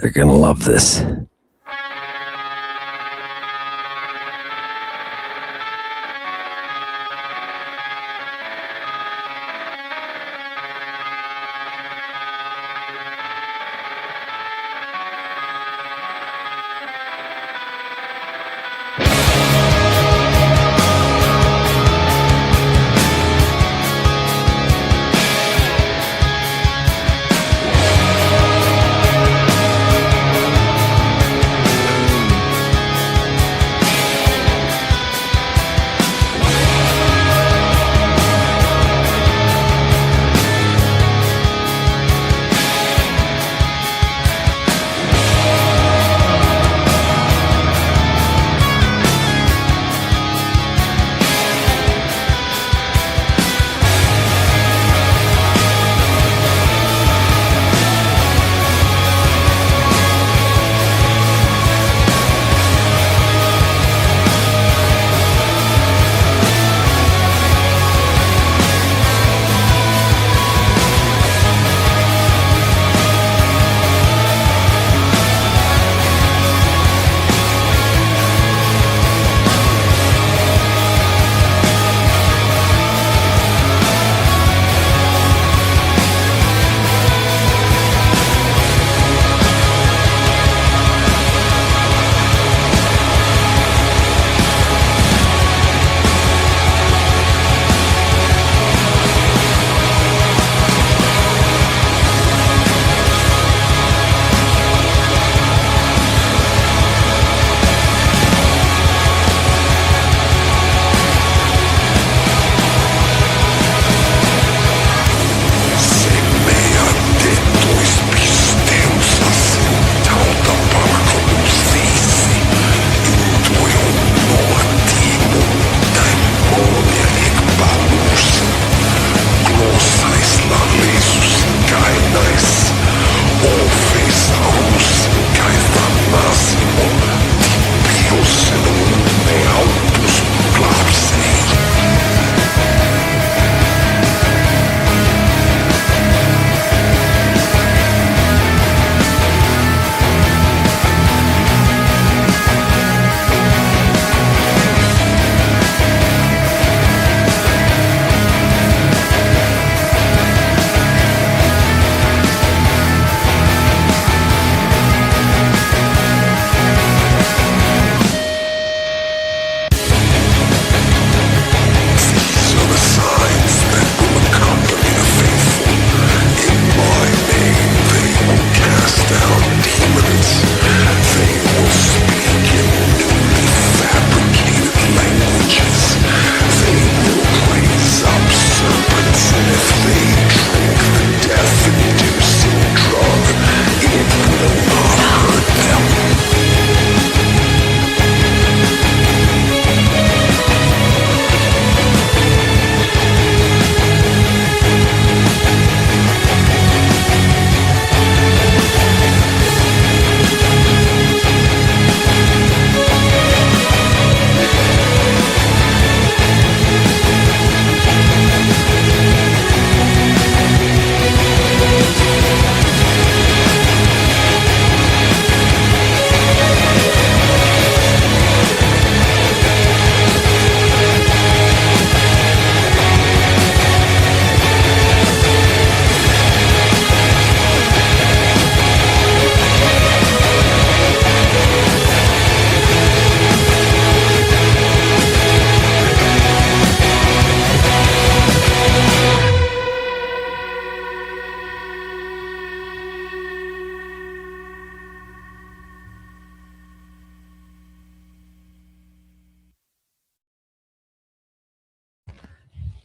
They're gonna love this.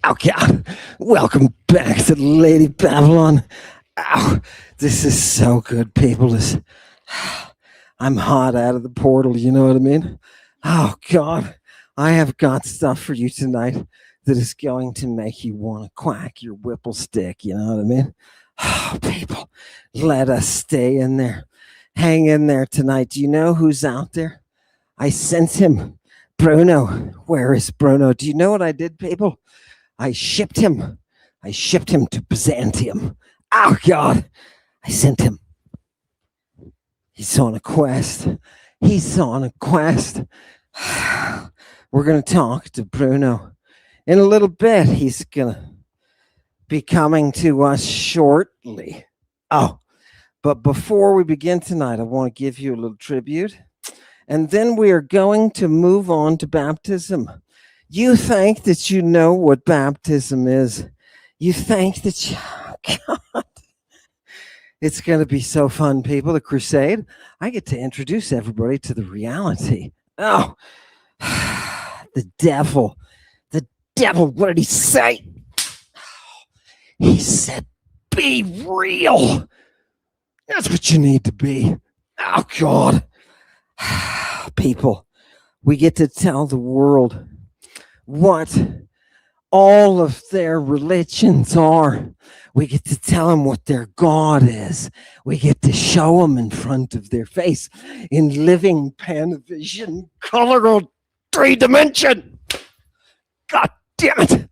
Oh God! Welcome back to Lady Babylon. Ow! This is so good, people. I'm hot out of the portal. You know what I mean? Oh God! I have got stuff for you tonight that is going to make you want to quack your whipple stick. You know what I mean? Oh, people, let us stay in there. Hang in there tonight. Do you know who's out there? I sent him. Bruno. Where is Bruno? Do you know what I did, people? I shipped him. I shipped him to Byzantium. Oh, God. I sent him. He's on a quest. He's on a quest. We're going to talk to Bruno in a little bit. He's going to be coming to us shortly. Oh, but before we begin tonight, I want to give you a little tribute. And then we are going to move on to baptism. You think that you know what baptism is. You think that you, God, it's going to be so fun, people. The crusade. I get to introduce everybody to the reality. Oh, the devil. The devil. What did he say? He said, be real. That's what you need to be. Oh, God. People, we get to tell the world what all of their religions are. We get to tell them what their God is. We get to show them in front of their face in living Panavision, color 3 dimension. God damn it.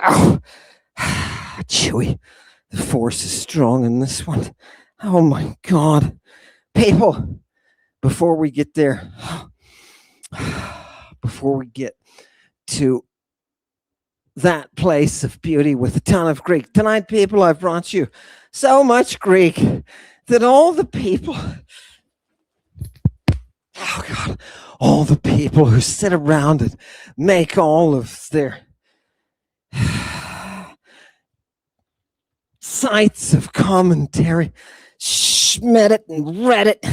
Oh, Chewy, the force is strong in this one. Oh my God. People, before we get there, before we get to that place of beauty with a ton of Greek, tonight, people, I've brought you so much Greek that all the people, oh God, all the people who sit around and make all of their sites of commentary, Schmid it and read it.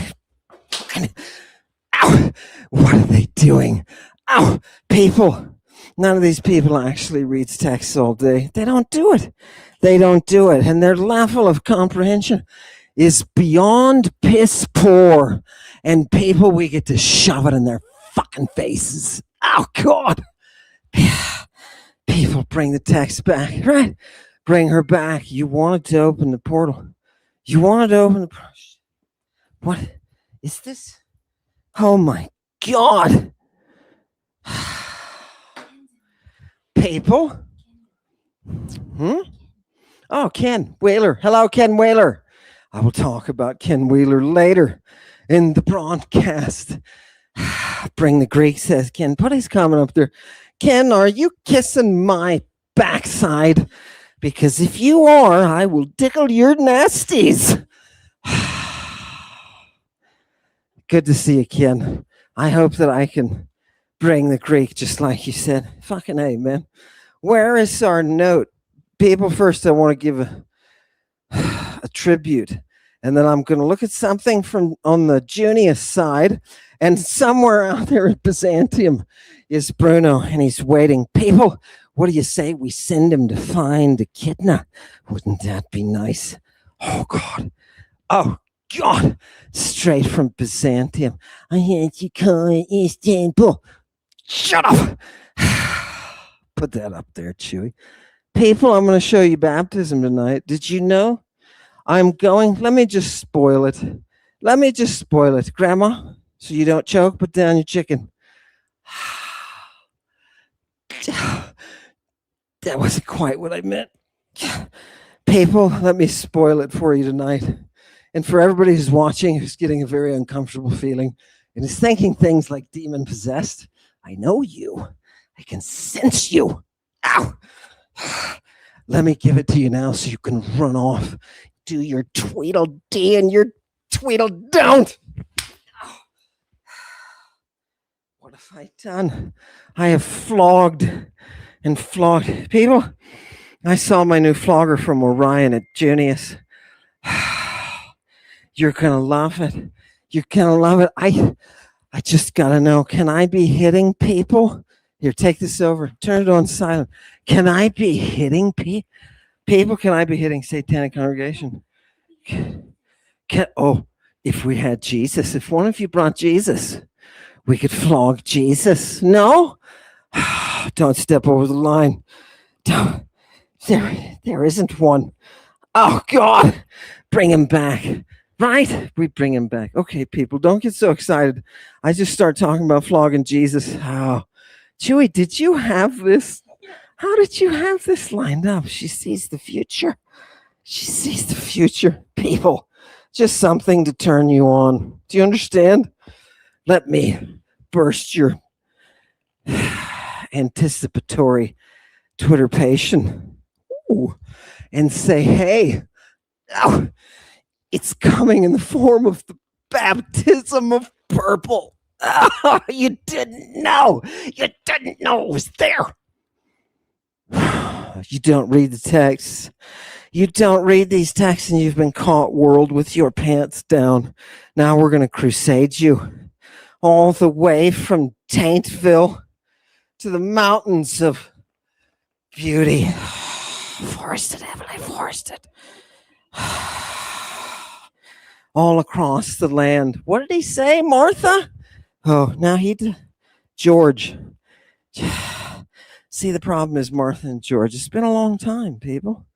Ow, what are they doing? Ow, people. None of these people actually reads texts all day. They don't do it. They don't do it. And their level of comprehension is beyond piss poor. And people, we get to shove it in their fucking faces. Oh, God. People, bring the text back, right? Bring her back. You wanted to open the portal. You wanted to open the portal. What is this? Oh, my God. People? Oh, Ken Whaler. Hello, Ken Whaler. I will talk about Ken Whaler later in the broadcast. Bring the Greek, says Ken. Put his comment up there. Ken, are you kissing my backside? Because if you are, I will tickle your nasties. Good to see you, Ken. I hope that I can bring the Greek just like you said. Fucking A, man. Where is our note? People, first I want to give a tribute. And then I'm going to look at something from on the Junius side. And somewhere out there in Byzantium is Bruno, and he's waiting. People, what do you say we send him to find Echidna? Wouldn't that be nice? Oh, God. Oh, God. Straight from Byzantium. I had to call it Istanbul. Shut up. Put that up there, Chewy. People, I'm going to show you baptism tonight. Did you know? Let me just spoil it. Let me just spoil it. Grandma, so you don't choke, put down your chicken. That wasn't quite what I meant. People, let me spoil it for you tonight. And for everybody who's watching, who's getting a very uncomfortable feeling and is thinking things like demon possessed, I know you. I can sense you. Ow. Let me give it to you now so you can run off. Do your Tweedledee and your Tweedledont. What have I done? I have flogged and flogged. People, I saw my new flogger from Orion at Junius. You're going to love it. You're going to love it. I just got to know, can I be hitting people? Here, take this over. Turn it on silent. Can I be hitting people? Can I be hitting satanic congregation? If we had Jesus, if one of you brought Jesus, we could flog Jesus. No? Don't step over the line. Don't. There isn't one. Oh, God. Bring him back. Right? We bring him back. Okay, people, don't get so excited. I just start talking about flogging Jesus. Oh. Chewy, did you have this? How did you have this lined up? She sees the future. She sees the future. People, Just something to turn you on. Do you understand? Let me burst your anticipatory twitterpation. Ooh, and say, hey, oh, it's coming in the form of the baptism of purple. Oh, you didn't know. You didn't know it was there. You don't read the texts. You don't read these texts, and you've been caught world with your pants down. Now we're going to crusade you all the way from Taintville to the mountains of beauty. Forested, heavily forested. All across the land. What did he say, Martha? Oh, now George. See, the problem is Martha and George. It's been a long time, people.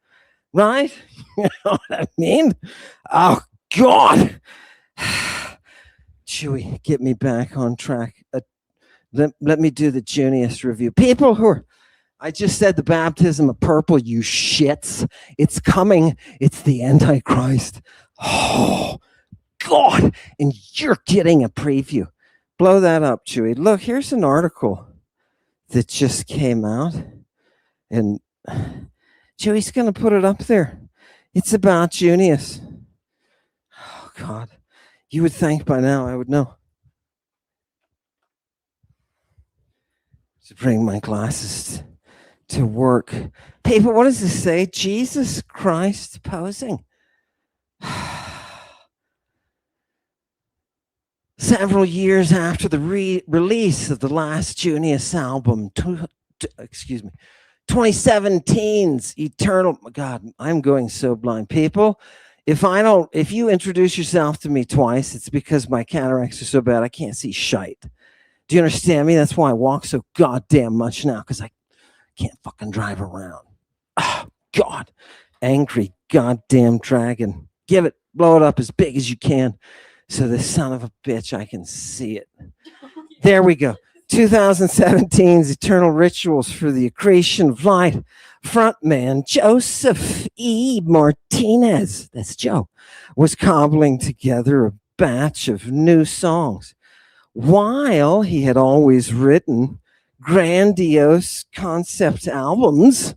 Right? You know what I mean? Oh, God. Chewy, get me back on track. Let me do the Junius review. People who are, I just said the baptism of purple, you shits. It's coming. It's the Antichrist. Oh, God. And you're getting a preview. Blow that up, Chewy. Look, here's an article that just came out. And Chewy's going to put it up there. It's about Junius. Oh, God. You would think by now I would know. To bring my glasses to work. People, what does this say? Jesus Christ posing. Several years after the release of the last Junius album, 2017's Eternal. God, I'm going so blind. People, if you introduce yourself to me twice, it's because my cataracts are so bad I can't see shite. Do you understand me? That's why I walk so goddamn much now, because I can't fucking drive around. Oh, God. Angry goddamn dragon. Give it, blow it up as big as you can so the son of a bitch, I can see it. There we go. 2017's Eternal Rituals for the Accretion of Light. Frontman Joseph E. Martinez, that's Joe, was cobbling together a batch of new songs. While he had always written grandiose concept albums,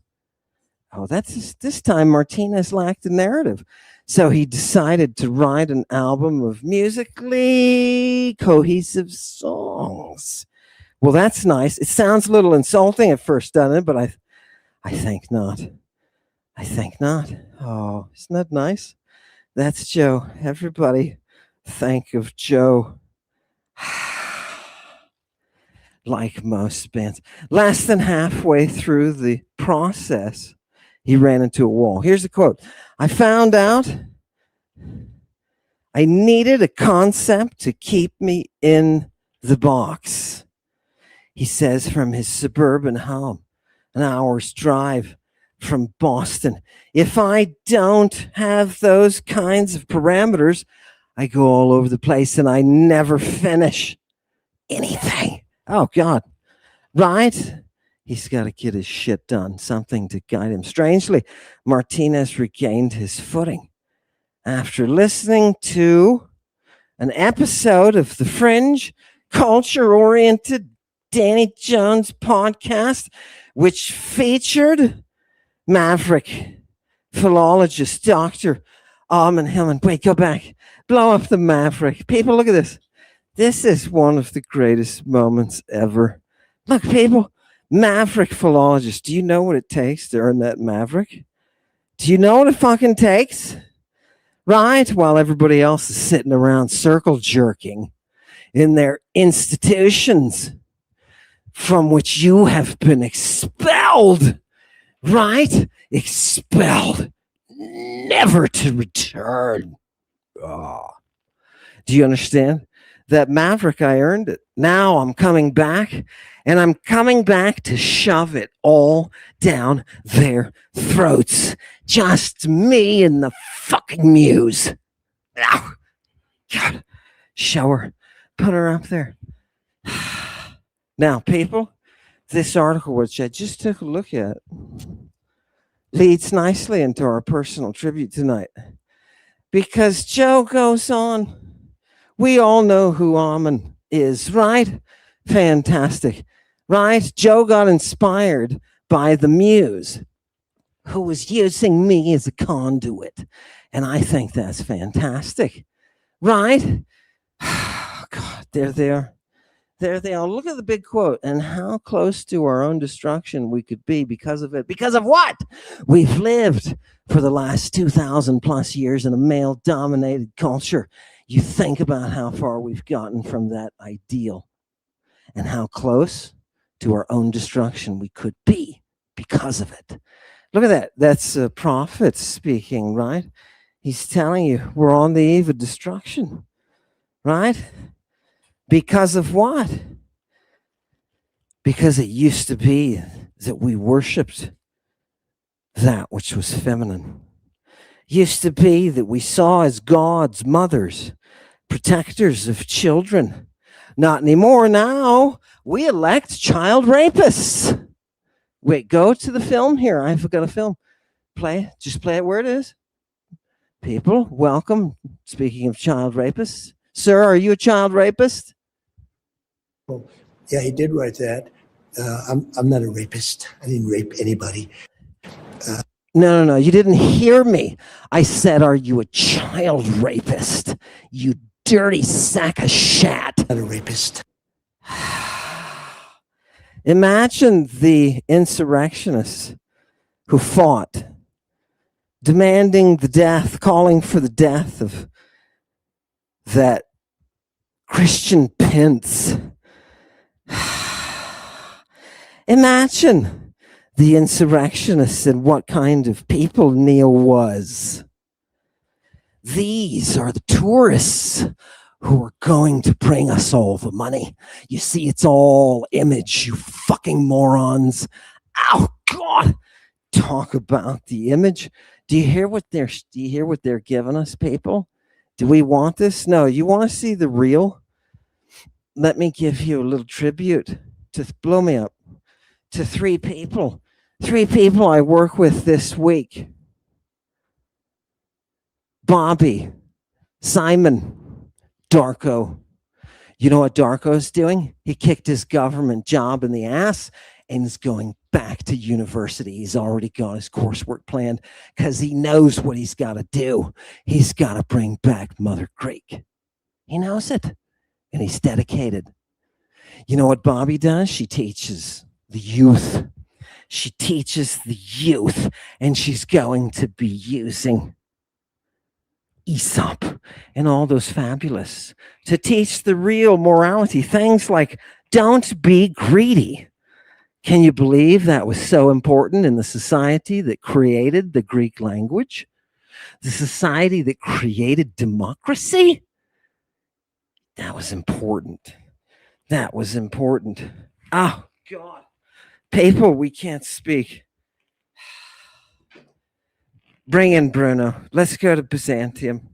this time Martinez lacked a narrative. So he decided to write an album of musically cohesive songs. Well, that's nice. It sounds a little insulting at first, doesn't it? But I think not. I think not. Oh, isn't that nice? That's Joe. Everybody think of Joe. Like most bands. Less than halfway through the process, he ran into a wall. Here's the quote. I found out I needed a concept to keep me in the box. He says from his suburban home, an hour's drive from Boston. If I don't have those kinds of parameters, I go all over the place and I never finish anything. Oh, God. Right? He's got to get his shit done, something to guide him. Strangely, Martinez regained his footing after listening to an episode of the Fringe culture-oriented Danny Jones podcast, which featured maverick philologist Dr. Alman Hillman. Wait, go back. Blow up the maverick. People, look at this. This is one of the greatest moments ever. Look, people, maverick philologist. Do you know what it takes to earn that maverick? Do you know what it fucking takes? Right? While everybody else is sitting around circle jerking in their institutions from which you have been expelled. Right? Expelled. Never to return. Oh. Do you understand? That maverick, I earned it. Now I'm coming back, and I'm coming back to shove it all down their throats. Just me and the fucking muse. Ow. God. Show her. Put her up there. Now, people, this article, which I just took a look at, leads nicely into our personal tribute tonight. because Joe goes on. We all know who Amun is, right? Fantastic, right? Joe got inspired by the muse who was using me as a conduit. And I think that's fantastic, right? God, there they are. There they are. Look at the big quote and how close to our own destruction we could be because of it. Because of what? We've lived for the last 2,000 plus years in a male dominated culture. You think about how far we've gotten from that ideal and how close to our own destruction we could be because of it. Look at that. That's a prophet speaking, right? He's telling you we're on the eve of destruction, right? Because of what? Because it used to be that we worshiped that which was feminine. Used to be that we saw as gods, mothers, protectors of children. Not anymore. Now we elect child rapists. Wait, go to the film here. I forgot a film. Just play it where it is. People, welcome. Speaking of child rapists. Sir, are you a child rapist? Yeah, he did write that. I'm not a rapist. I didn't rape anybody. No. You didn't hear me. I said, are you a child rapist? You dirty sack of shat. Not a rapist. Imagine the insurrectionists who fought, demanding the death, calling for the death of that Christian Prince. Imagine the insurrectionists and what kind of people Neil was. These are the tourists who are going to bring us all the money. You see, it's all image, you fucking morons. Oh God. Talk about the image. Do you hear what they're giving us, people? Do we want this? No, you want to see the real? Let me give you a little tribute to blow me up to three people I work with this week. Bobby, Simon, Darko. You know what Darko's doing? He kicked his government job in the ass and is going back to university. He's already got his coursework planned because he knows what he's got to do. He's got to bring back Mother Creek. He knows it, and he's dedicated. You know what Bobby does? She teaches the youth. She teaches the youth, and she's going to be using Aesop and all those fabulous to teach the real morality. Things like don't be greedy. Can you believe that was so important in the society that created the Greek language? The society that created democracy? That was important. That was important. Oh, God. People, we can't speak. Bring in Bruno. Let's go to Byzantium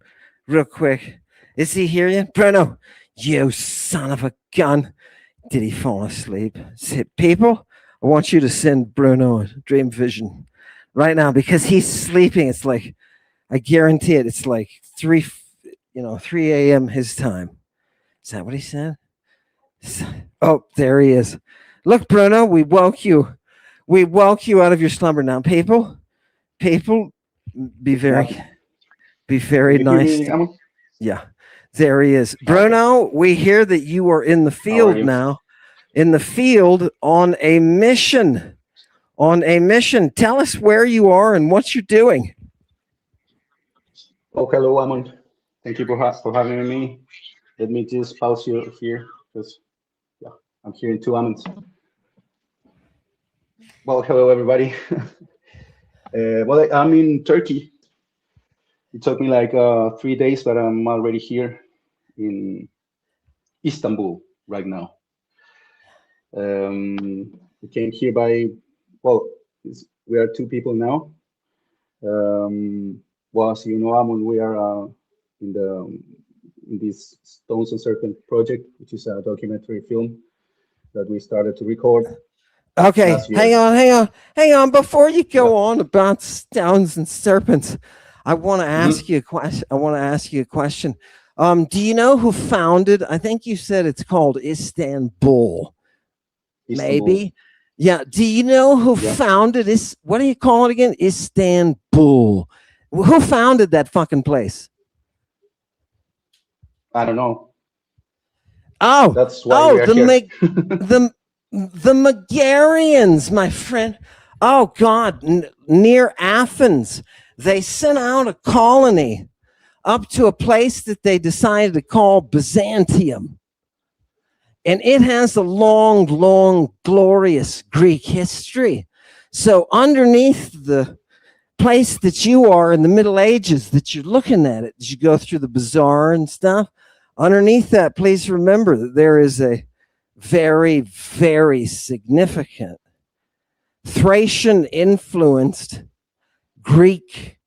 real quick. Is he here yet? Bruno, you son of a gun. Did he fall asleep? People, I want you to send Bruno a dream vision right now because he's sleeping. It's like, I guarantee it, it's like 3 a.m. his time. Is that what he said? Oh, there he is. Look, Bruno, we woke you. We woke you out of your slumber now. People, be very nice. Yeah, there he is. Bruno, we hear that you are in the field now. In the field on a mission. Tell us where you are and what you're doing. Oh, hello, Amon. Thank you for having me. Let me just pause you here because I'm here in 2 moments. Well, hello, everybody. Well, I'm in Turkey. It took me like 3 days, but I'm already here in Istanbul right now. We came here we are 2 people now. Well, as you know, Amon, we are in this Stones and Serpent project, which is a documentary film that we started to record. Okay, hang on. Before you go on about Stones and Serpents, I want to Mhm. ask you a question. I want to ask you a question. Do you know who founded? I think you said it's called Istanbul. Istanbul. Maybe. Yeah. Do you know who Yeah. founded this? What do you call it again? Istanbul. Who founded that fucking place? I don't know. Oh, That's why oh, we are here. the the Megarians, my friend. Oh God, near Athens, they sent out a colony up to a place that they decided to call Byzantium. And it has a long, long, glorious Greek history. So underneath the place that you are in the Middle Ages, that you're looking at it, as you go through the bazaar and stuff, underneath that, please remember that there is a very, very significant Thracian influenced Greek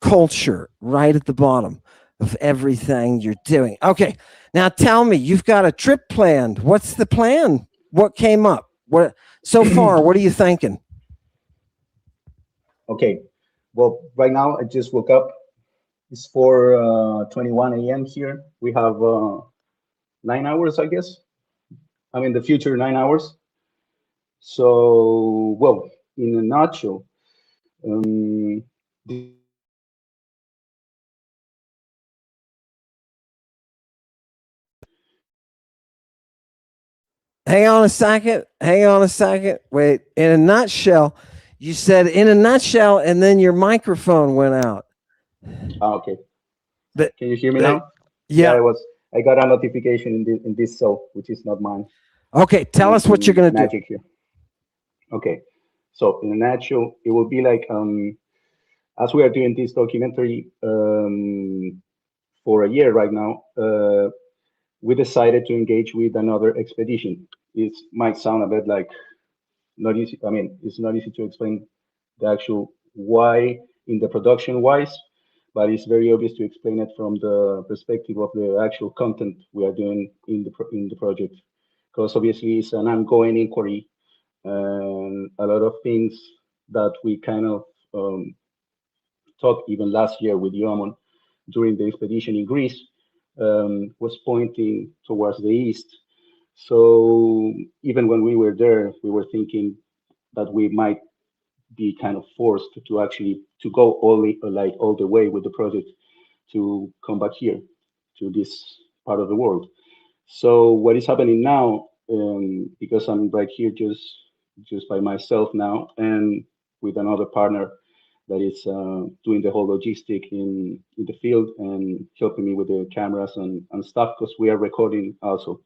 culture right at the bottom of everything you're doing. Okay, now tell me, you've got a trip planned. What's the plan? What came up? What so far? What are you thinking? Okay. Well, right now I just woke up. It's 4:21 a.m. here. We have 9 hours, I guess. I mean, the future 9 hours. So, well, in a nutshell, um, Hang on a second. Hang on a second. Wait. In a nutshell, you said in a nutshell, and then your microphone went out. okay. But, Can you hear me but now? Yeah, yeah. I got a notification in this cell, which is not mine. Okay. I'm Tell us what you're using gonna do. Magic here. Okay. So in a nutshell, it will be like as we are doing this documentary for a year right now, we decided to engage with another expedition. It might sound a bit like not easy. I mean, it's not easy to explain the actual why in the production wise, but it's very obvious to explain it from the perspective of the actual content we are doing in the project. Because obviously it's an ongoing inquiry and a lot of things that we kind of talked even last year with Yomon during the expedition in Greece was pointing towards the east. So even when we were there, we were thinking that we might be kind of forced to actually to go all the way with the project to come back here to this part of the world. So what is happening now? Because I'm right here just by myself now, and with another partner that is doing the whole logistic in the field and helping me with the cameras and stuff because we are recording also.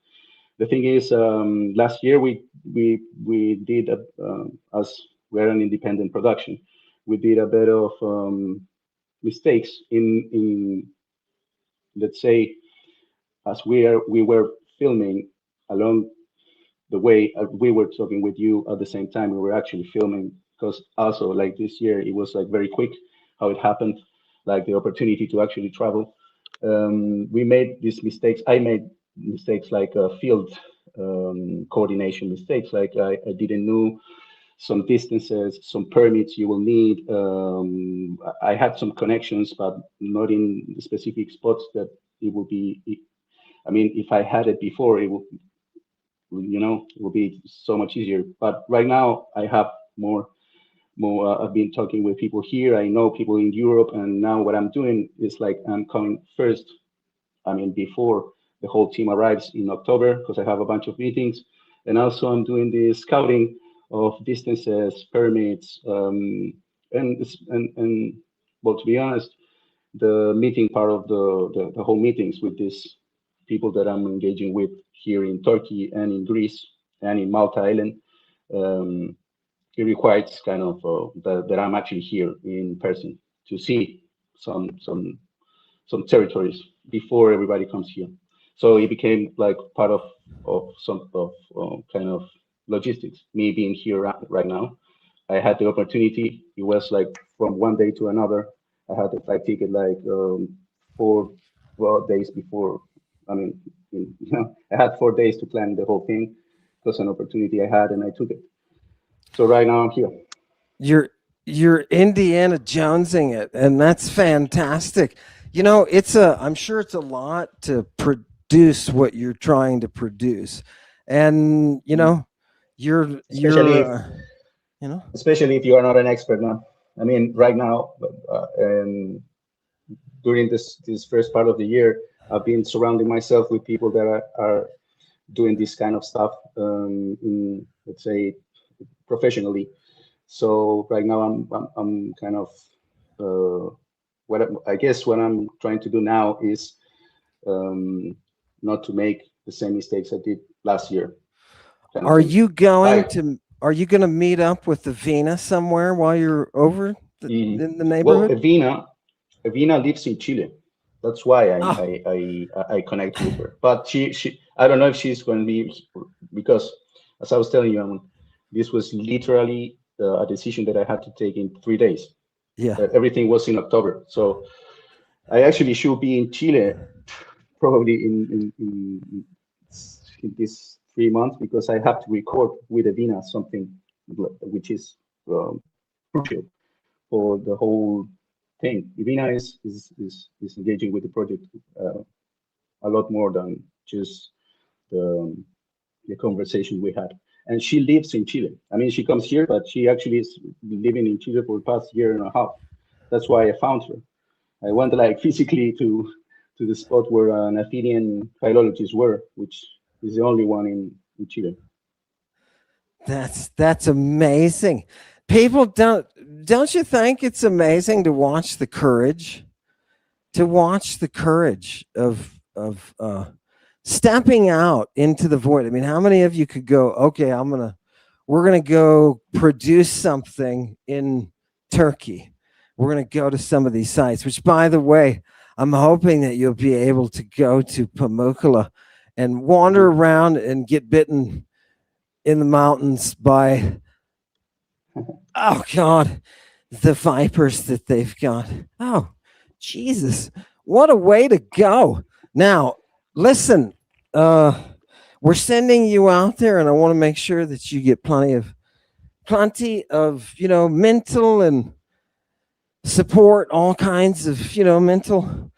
The thing is, last year we did as we're an independent production, we did a bit of mistakes in let's say as we were filming along the way we were talking with you at the same time we were actually filming because also like this year it was like very quick how it happened like the opportunity to actually travel we made these mistakes I made mistakes like field coordination mistakes like I didn't know some distances some permits you will need I had some connections but not in the specific spots that it will be I mean if I had it before it would it will be so much easier but right now I have more I've been talking with people here I know people in Europe and now what I'm doing is like I'm coming first I mean before the whole team arrives in October because I have a bunch of meetings and also I'm doing the scouting of distances permits and well to be honest the meeting part of the whole meetings with these people that I'm engaging with here in Turkey and in Greece and in Malta Island. Um, it requires kind of that I'm actually here in person to see some territories before everybody comes here. So it became like part of some of kind of logistics. Me being here right now, I had the opportunity. It was like from one day to another. I had the flight ticket like 4 days before. I mean, I had 4 days to plan the whole thing. It was an opportunity I had, and I took it. So right now I'm here. You're you're Indiana Jonesing it, and that's fantastic. You know, I'm sure it's a lot to produce what you're trying to produce, and especially you're if you know especially if you are not an expert now. I mean, right now, and during this first part of the year, I've been surrounding myself with people that are doing this kind of stuff in, let's say, professionally. So right now I'm kind of I guess what I'm trying to do now is um, not to make the same mistakes I did last year, kind of Are thing. you going I to are you going to meet up with the Vina somewhere while you're over mm, in the well, neighborhood? Evina lives in Chile. That's why Oh, I connect with her. But she I don't know if she's going to be, because as I was telling you, this was literally a decision that I had to take in 3 days. yeah. Everything was in October, so I actually should be in Chile probably in this 3 months, because I have to record with Evina something which is crucial for the whole thing. Evina is engaging with the project a lot more than just the, the conversation we had. And she lives in Chile. I mean, she comes here, but she actually is living in Chile for the past year and a half. That's why I found her. I went like physically to the spot where an Athenian philologists were, which is the only one in Chile. That's amazing. People don't you think it's amazing to watch the courage of stepping out into the void. I mean, how many of you could go, okay, we're gonna go produce something in Turkey. We're gonna go to some of these sites, which by the way, I'm hoping that you'll be able to go to Pamukkala and wander Mhm. around and get bitten in the mountains by, oh God, the vipers that they've got. Oh, Jesus. What a way to go. Now, listen, uh, we're sending you out there, and I want to make sure that you get plenty of, mental and support, all kinds of, mental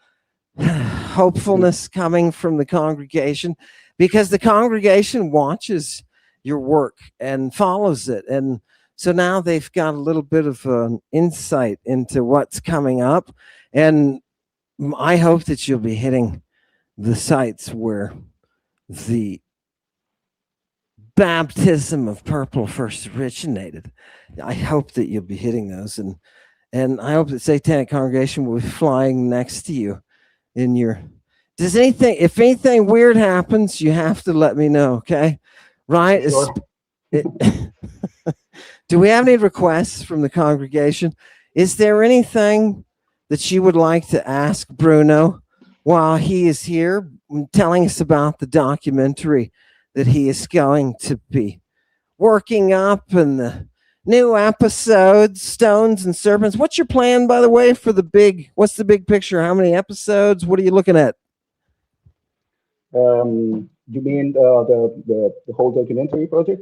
Mhm. hopefulness coming from the congregation, because the congregation watches your work and follows it. And so now they've got a little bit of an insight into what's coming up. And I hope that you'll be hitting the sites where the baptism of purple first originated. I hope that you'll be hitting those. And I hope that Satanic Congregation will be flying next to you in your if anything weird happens, you have to let me know, okay? Right? For sure. It, do we have any requests from the congregation? Is there anything that you would like to ask Bruno while he is here telling us about the documentary that he is going to be working up and the new episodes, Stones and Serpents? What's your plan, by the way, for what's the big picture? How many episodes? What are you looking at? You mean the whole documentary project,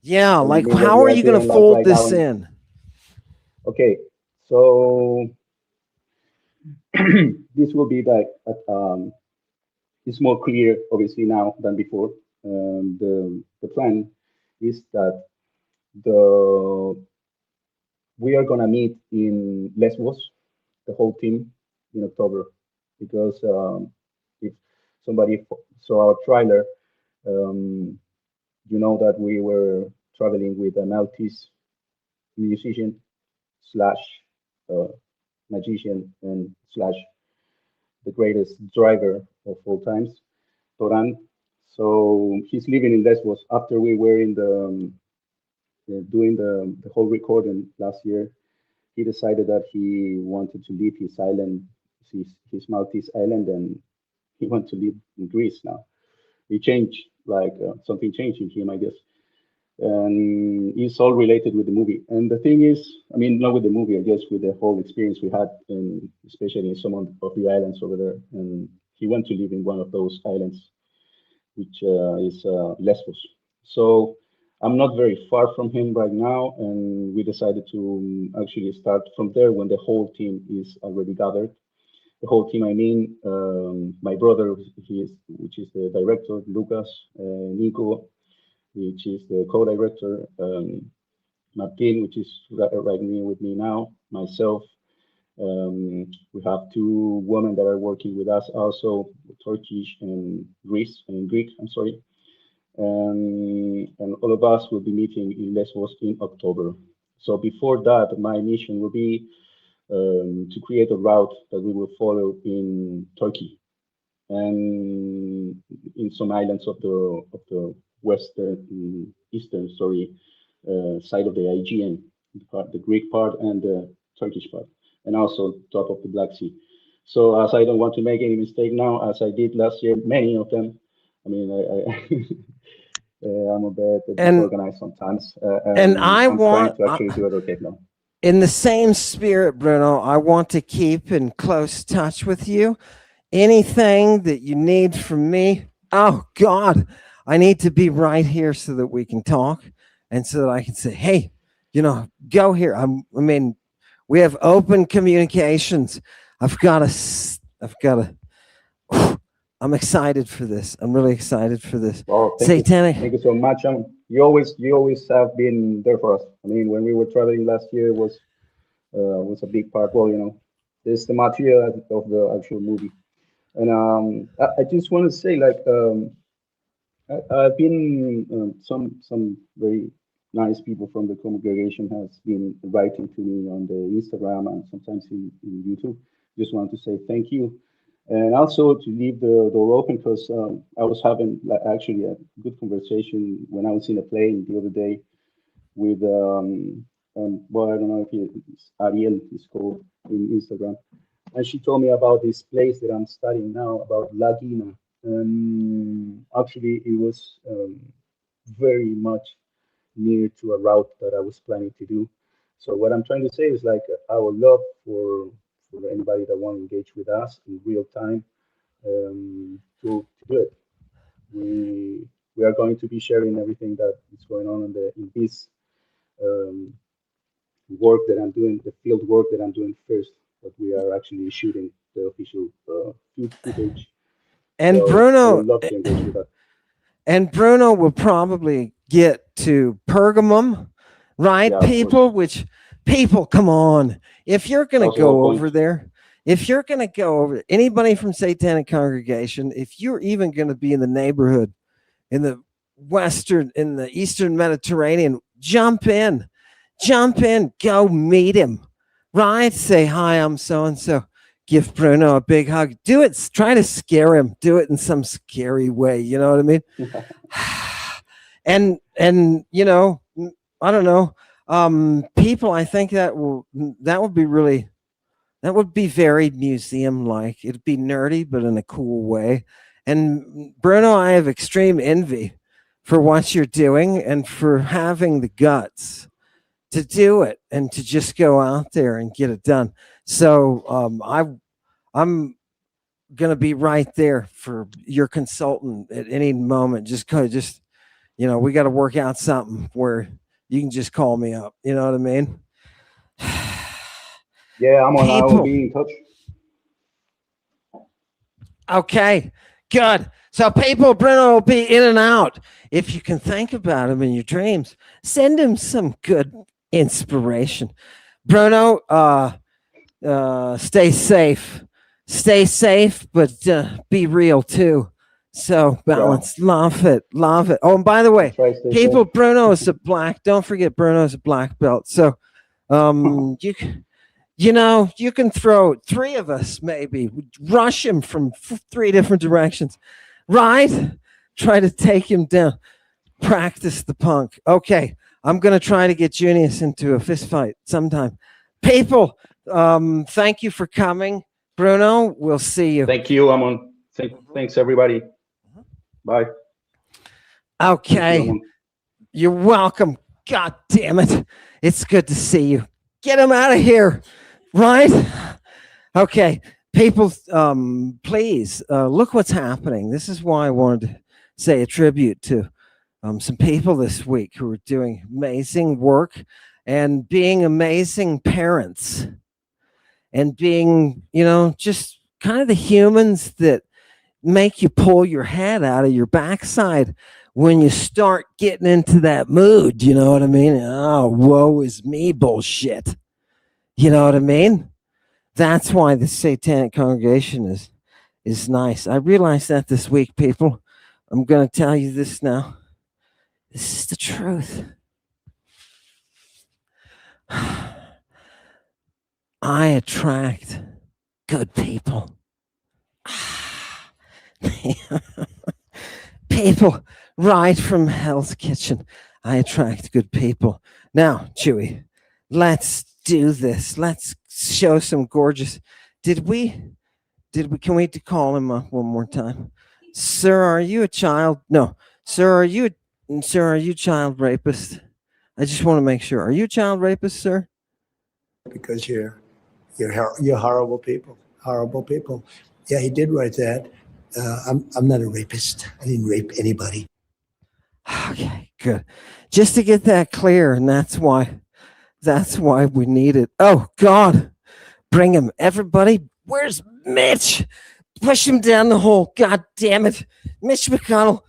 Yeah, or you like mean what how we are are you going to doing like fold right now? this in? Okay, so this will be like it's more clear, obviously, now than before. The plan is that the we are gonna meet in Lesbos, the whole team, in October, because if somebody saw our trailer, um, you know that we were traveling with an Maltese musician slash uh, magician and slash the greatest driver of all times, Toran. So he's living in Lesbos. After we were in doing the whole recording last year, he decided that he wanted to leave his island, his Maltese island, and he wanted to live in Greece now. He changed, like something changed in him, I guess. And it's all related with the movie. And the thing is, I mean, not with the movie, I guess, with the whole experience we had, and especially in some of the islands over there. And he went to live in one of those islands, which is Lesbos. So I'm not very far from him right now, and we decided to actually start from there when the whole team is already gathered. The whole team, I mean, my brother, which is the director, Lucas, Nico, which is the co-director, Martin, which is right here with me now, myself. We have two women that are working with us also, Turkish and Greek, I'm sorry. And all of us will be meeting in Lesbos in October. So before that, my mission will be to create a route that we will follow in Turkey and in some islands of the western eastern side of the Aegean, the Greek part and the Turkish part, and also top of the Black Sea. So as I don't want to make any mistake now, as I did last year, many of them. I mean, I'm a bit disorganized sometimes, and I'm trying to actually do it okay now. In the same spirit, Bruno, I want to keep in close touch with you. Anything that you need from me, oh God, I need to be right here so that we can talk and so that I can say, hey, go here. I mean, we have open communications. I'm excited for this. I'm really excited for this. Well, Satanic. Thank you so much. You always have been there for us. I mean, when we were traveling last year, it was a big part. Well, there's the material of the actual movie, and I just want to say, like, I've been some very nice people from the congregation has been writing to me on the Instagram and sometimes in YouTube. Just want to say thank you. And also to leave the door open because I was having actually a good conversation when I was in a plane the other day with, well, I don't know if it's Ariel, is called in Instagram. And she told me about this place that I'm studying now, about Laguna. And actually, it was very much near to a route that I was planning to do. So what I'm trying to say is like I would love for anybody that want to engage with us in real time to do it. We are going to be sharing everything that is going on in this work that I'm doing, the field work that I'm doing first. But we are actually shooting the official footage. And so Bruno, I would love to engage with that. And Bruno will probably get to Pergamum, right? Yeah, People, come on. If you're going to go over point. there, if you're going to go over, anybody from Satanic Congregation, if you're even going to be in the neighborhood in the Eastern Mediterranean, jump in, go meet him, right? Say, hi, I'm so-and-so. Give Bruno a big hug. Do it. Try to scare him. Do it in some scary way. You know what I mean? and I don't know. People, I think that would be very museum-like. It'd be nerdy, but in a cool way. And Bruno, I have extreme envy for what you're doing and for having the guts to do it and to just go out there and get it done. So I'm gonna be right there for your consultant at any moment. We got to work out something where you can just call me up. You know what I mean? Yeah, I will be in touch. Okay, good. So people, Bruno will be in and out. If you can think about him in your dreams, send him some good inspiration. Bruno, stay safe, but be real too. So balance, love it. Oh, and by the way, people, Bruno is a black. Don't forget, Bruno is a black belt. So, you can throw three of us, maybe rush him from three different directions, right? Try to take him down. Practice the punk. Okay, I'm gonna try to get Junius into a fist fight sometime. People, thank you for coming. Bruno, we'll see you. Thank you, Amon. Thanks, everybody. Bye. Okay. You're welcome. God damn it. It's good to see you. Get him out of here. Right? Okay. People, please look what's happening. This is why I wanted to say a tribute to some people this week who are doing amazing work and being amazing parents and being, just kind of the humans that make you pull your head out of your backside when you start getting into that mood. You know what I mean? Oh, woe is me bullshit. You know what I mean? That's why the Satanic Congregation is nice. I realized that this week, people. I'm going to tell you this now. This is the truth. I attract good people. People right from Hell's Kitchen. I attract good people. Now, Chewy, let's do this. Let's show some gorgeous. Can we call him up one more time? Sir, are you a child? No. Sir, are you child rapist? I just want to make sure. Are you a child rapist, sir? Because you're horrible people. Horrible people. Yeah, he did write that. I'm not a rapist. I didn't rape anybody. Okay, good. Just to get that clear, and that's why we need it. Oh God, bring him, everybody. Where's Mitch? Push him down the hole. God damn it, Mitch McConnell.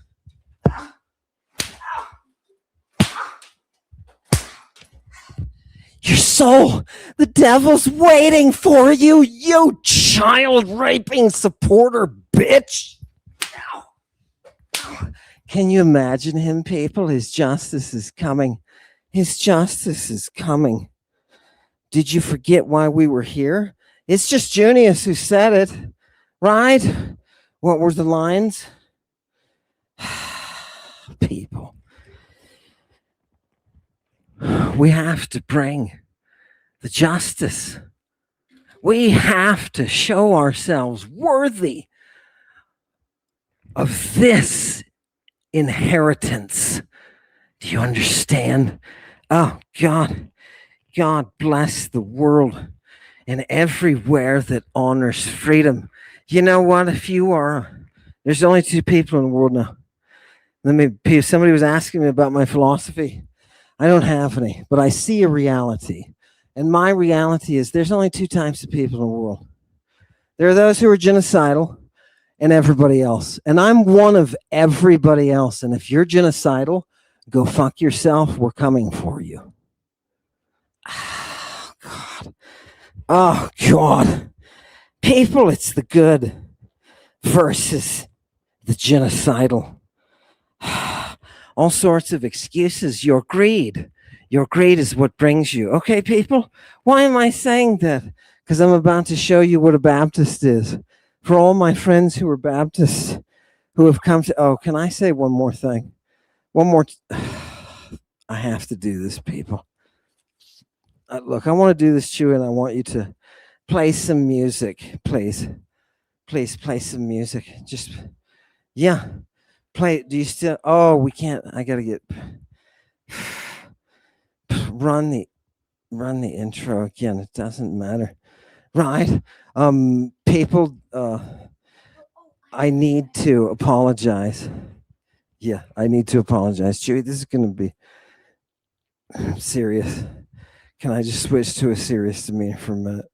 Your soul, the devil's waiting for you, you child raping supporter bitch. Can you imagine him, people? His justice is coming. His justice is coming. Did you forget why we were here? It's just Junius who said it, right? What were the lines? People. We have to bring the justice. We have to show ourselves worthy of this inheritance. Do you understand? Oh, God bless the world and everywhere that honors freedom. You know what? There's only two people in the world now. Somebody was asking me about my philosophy. I don't have any, but I see a reality. And my reality is there's only two types of people in the world. There are those who are genocidal and everybody else. And I'm one of everybody else. And if you're genocidal, go fuck yourself. We're coming for you. Oh, God. Oh, God. People, it's the good versus the genocidal. All sorts of excuses. Your greed is what brings you. Okay, people? Why am I saying that? Because I'm about to show you what a Baptist is. For all my friends who are Baptists who have come to... Oh, can I say one more thing? I have to do this, people. Look, I want to do this, Chewy, and I want you to play some music, please. Please play some music. Just, yeah. Play. Do you still? Oh, we can't. I gotta get. Run the intro again. It doesn't matter, right? People. I need to apologize. Yeah, I need to apologize, Chewy. This is gonna be serious. Can I just switch to a serious demeanor for a minute?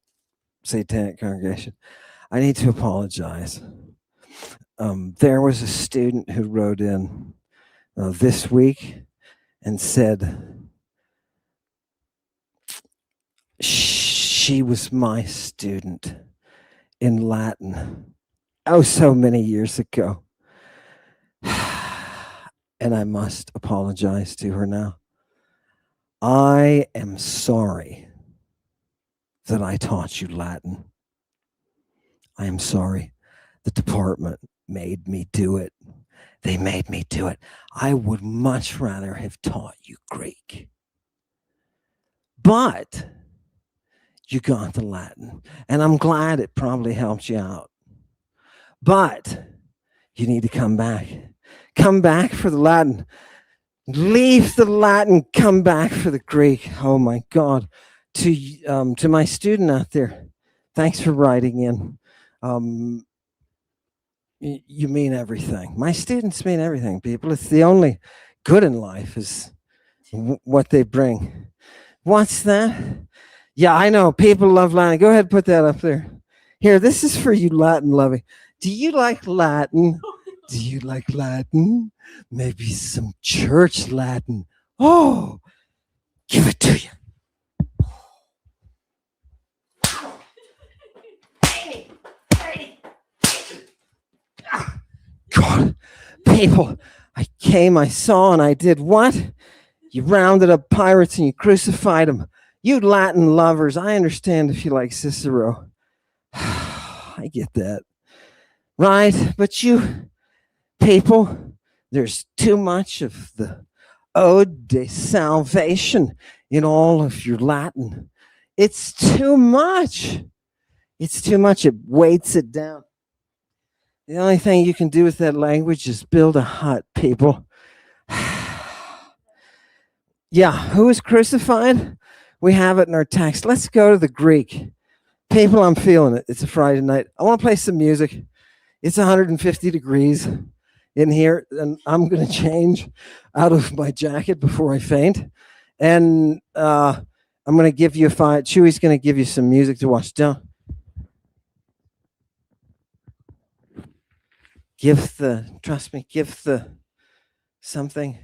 Satanic Congregation. I need to apologize. There was a student who wrote in this week and said she was my student in Latin so many years ago. And I must apologize to her now. I am sorry that I taught you Latin. I am sorry. The department made me do it. They made me do it. I would much rather have taught you Greek. But you got the Latin, and I'm glad it probably helped you out. But you need to come back. Come back for the Latin. Leave the Latin, come back for the Greek. Oh my God. To my student out there, thanks for writing in. You mean everything. My students mean everything, people. It's the only good in life is what they bring. What's that? Yeah, I know. People love Latin. Go ahead, put that up there. Here, this is for you Latin loving. Do you like Latin? Do you like Latin? Maybe some church Latin. Oh, give it to you. God, people, I came, I saw, and I did what? You rounded up pirates and you crucified them. You Latin lovers, I understand if you like Cicero. I get that. Right? But you people, there's too much of the Ode de Salvation in all of your Latin. It's too much. It's too much. It weights it down. The only thing you can do with that language is build a hut, people. Yeah, who was crucified? We have it in our text. Let's go to the Greek. People, I'm feeling it. It's a Friday night. I want to play some music. It's 150 degrees in here, and I'm going to change out of my jacket before I faint. And I'm going to give you Chewy's going to give you some music to watch. Trust me, give the something.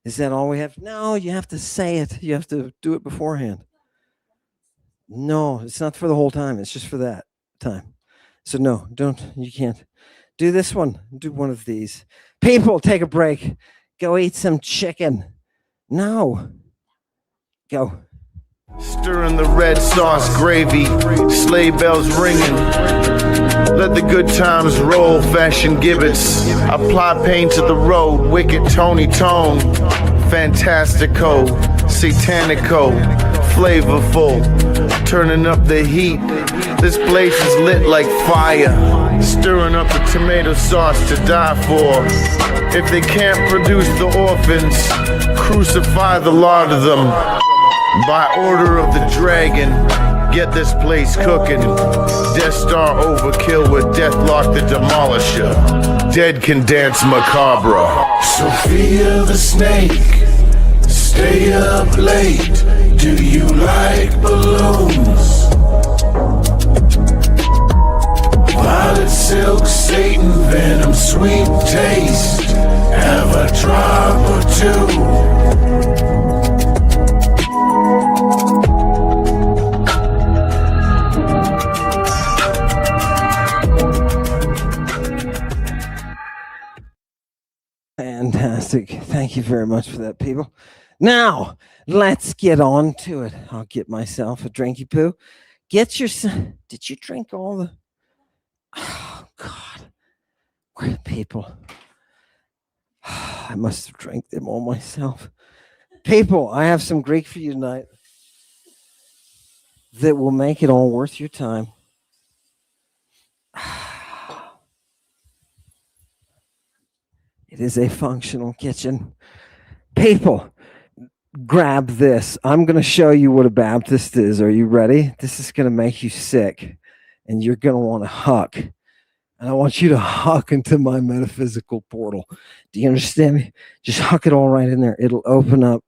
Is that all we have? No, you have to say it. You have to do it beforehand. No, it's not for the whole time. It's just for that time. So no, you can't. Do this one. Do one of these. People, take a break. Go eat some chicken. No. Go. Stirring the red sauce gravy, sleigh bells ringing. Let the good times roll, fashion gibbets. Apply paint to the road, wicked Tony Tone. Fantastico, satanico, flavorful. Turning up the heat, this place is lit like fire. Stirring up the tomato sauce to die for. If they can't produce the orphans, crucify the lot of them. By order of the dragon, get this place cooking. Death Star overkill with Deathlock the Demolisher. Dead can dance macabre. Sophia the snake, stay up late. Do you like balloons? Violet silk, Satan venom, sweet taste. Have a drop or two. Fantastic. Thank you very much for that, people. Now, let's get on to it. I'll get myself a drinky poo. Did you drink all the... Oh, God. Where people? I must have drank them all myself. People, I have some Greek for you tonight that will make it all worth your time. It is a functional kitchen. People, grab this. I'm going to show you what a Baptist is. Are you ready? This is going to make you sick, and you're going to want to huck. And I want you to huck into my metaphysical portal. Do you understand me? Just huck it all right in there. It'll open up.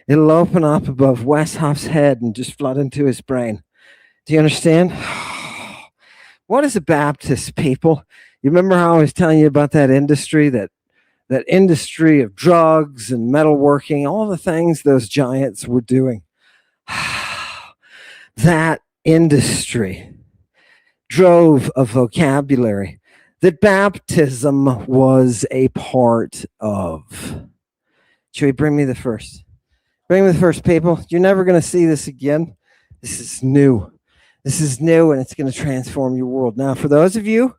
It'll open up above Westhoff's head and just flood into his brain. Do you understand? What is a Baptist, people? You remember how I was telling you about that industry, that industry of drugs and metalworking, all the things those giants were doing? That industry drove a vocabulary that baptism was a part of. Should we bring me the first? Bring me the first, people. You're never going to see this again. This is new. This is new, and it's going to transform your world. Now, for those of you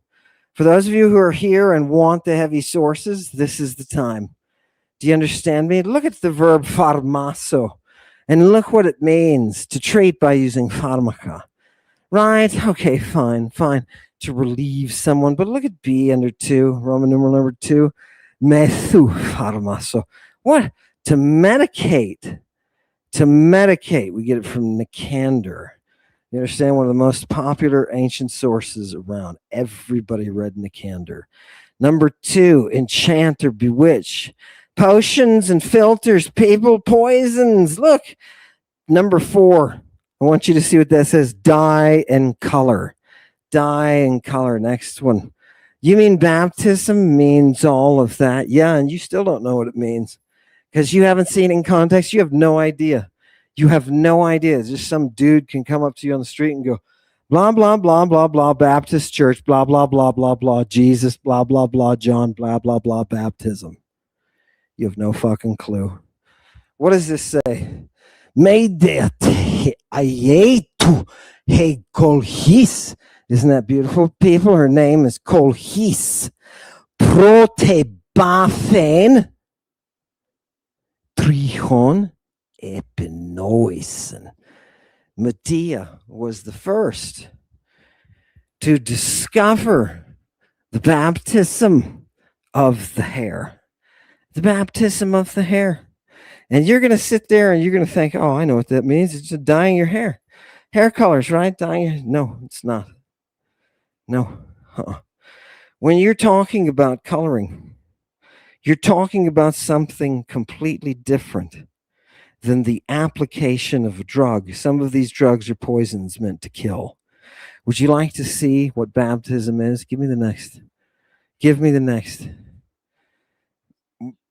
who are here and want the heavy sources, this is the time. Do you understand me? Look at the verb pharmazo, and look what it means to treat by using pharmaca. Right? Okay, fine. To relieve someone. But look at B under 2, Roman numeral number 2, methu pharmazo. What? To medicate. To medicate. We get it from Nicander. You understand? One of the most popular ancient sources around. Everybody read Nicander. Number 2, enchant or bewitch. Potions and filters, people, poisons. Look, number 4. I want you to see what that says. Dye and color. Dye and color. Next one. You mean baptism means all of that? Yeah, and you still don't know what it means because you haven't seen it in context. You have no idea. You have no idea. Just some dude can come up to you on the street and go, blah, blah, blah, blah, blah, Baptist church, blah, blah, blah, blah, blah, Jesus, blah, blah, blah, John, blah, blah, blah, baptism. You have no fucking clue. What does this say? Meidet aietu he kolhis. Isn't that beautiful, people? Her name is Kolhis. Protebafen Trihon Epinoisen. Medea was the first to discover the baptism of the hair. The baptism of the hair. And you're going to sit there and you're going to think, oh, I know what that means. It's just dyeing your hair. Hair colors, right? Dyeing your... No, it's not. No. When you're talking about coloring, you're talking about something completely different than the application of a drug. Some of these drugs are poisons meant to kill. Would you like to see what baptism is? Give me the next. Give me the next.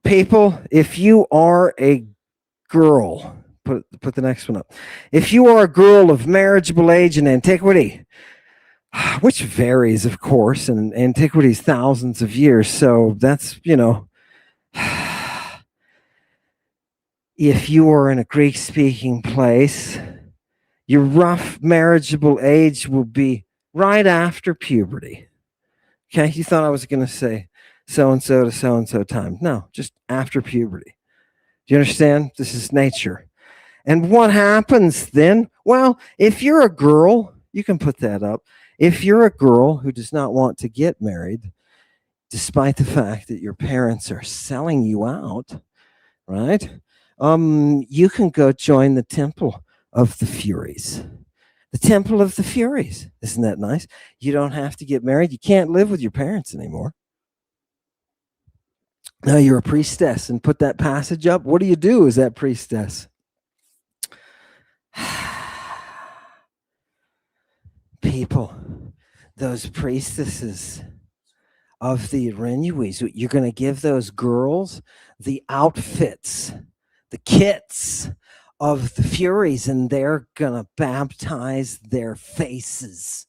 People, if you are a girl, put the next one up. If you are a girl of marriageable age in antiquity, which varies, of course, and antiquity is thousands of years, so that's, if you are in a Greek-speaking place, your rough marriageable age will be right after puberty. Okay, you thought I was going to say so-and-so to so-and-so time. No, just after puberty. Do you understand? This is nature. And what happens then? Well, if you're a girl, you can put that up. If you're a girl who does not want to get married, despite the fact that your parents are selling you out, right? You can go join the Temple of the Furies. The Temple of the Furies. Isn't that nice? You don't have to get married. You can't live with your parents anymore. Now you're a priestess, and put that passage up. What do you do as that priestess? People, those priestesses of the Irenues, you're going to give those girls the outfits, the kits of the Furies, and they're going to baptize their faces,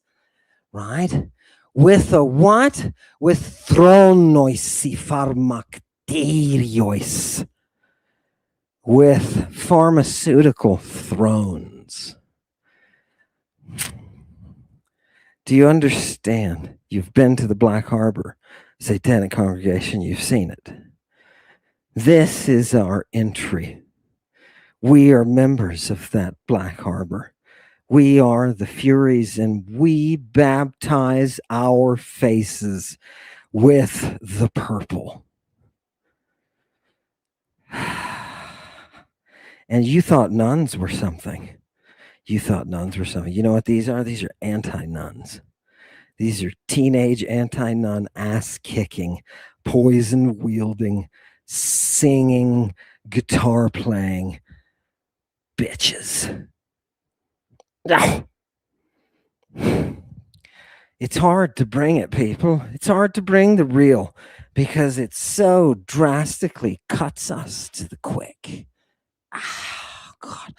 right? With a what? With thronoisi pharmakterios, with pharmaceutical thrones. Do you understand? You've been to the Black Harbor Satanic Congregation. You've seen it. This is our entry. We are members of that Black Harbor. We are the Furies, and we baptize our faces with the purple. And you thought nuns were something. You thought nuns were something. You know what these are? These are anti-nuns. These are teenage anti-nun, ass-kicking, poison-wielding, singing, guitar-playing bitches. It's hard to bring it, people. It's hard to bring the real because it so drastically cuts us to the quick. God.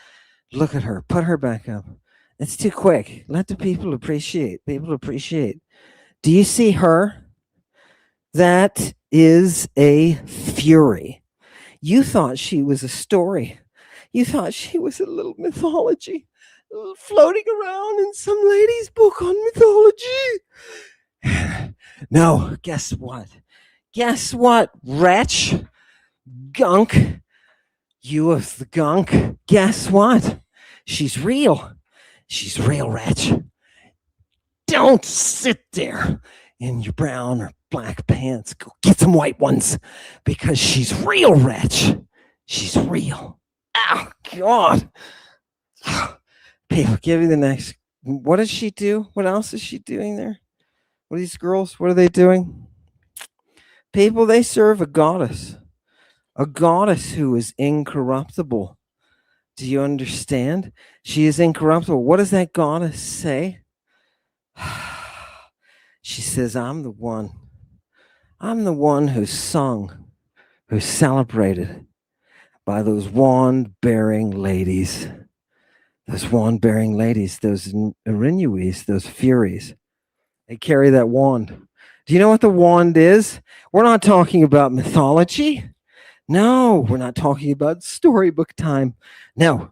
Look at her. Put her back up. It's too quick. Let the people appreciate. People appreciate. Do you see her? That is a fury. You thought she was a story. You thought she was a little mythology floating around in some lady's book on mythology. No, guess what? Guess what, wretch? Gunk. You of the gunk. Guess what? She's real. She's real, wretch. Don't sit there in your brown or black pants. Go get some white ones because she's real, wretch. She's real. Oh, God. People, give me the next. What does she do? What else is she doing there? What are these girls? What are they doing? People, they serve a goddess. a goddess who is incorruptible. Do you understand? She is incorruptible. What does that goddess say? She says, I'm the one. I'm the one who's sung, who's celebrated by those wand-bearing ladies. Those wand-bearing ladies, those Irinuis, those Furies. They carry that wand. Do you know what the wand is? We're not talking about mythology. No, we're not talking about storybook time. No,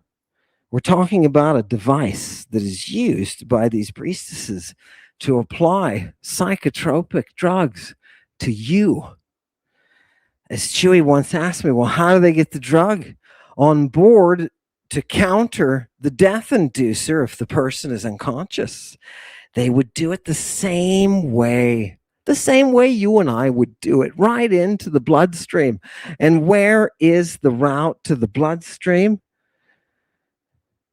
we're talking about a device that is used by these priestesses to apply psychotropic drugs to you. As Chewy once asked me, well, how do they get the drug on board to counter the death inducer if the person is unconscious? They would do it the same way you and I would do it, right into the bloodstream. And where is the route to the bloodstream?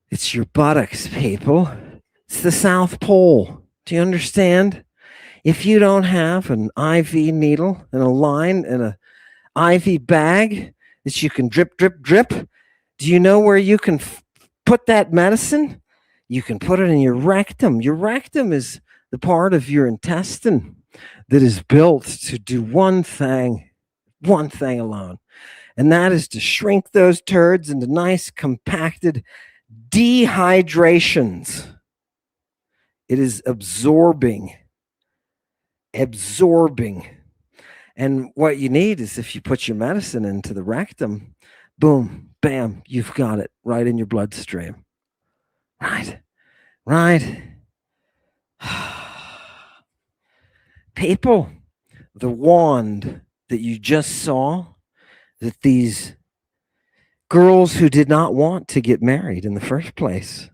It's your buttocks, people. It's the South Pole. Do you understand? If you don't have an IV needle and a line and a IV bag that you can drip, drip, drip, do you know where you can put that medicine? You can put it in your rectum. Your rectum is the part of your intestine that is built to do one thing alone. And that is to shrink those turds into nice, compacted dehydrations. It is absorbing. And what you need is if you put your medicine into the rectum, boom, bam, you've got it right in your bloodstream. Right. People, the wand that you just saw, that these girls who did not want to get married in the first place,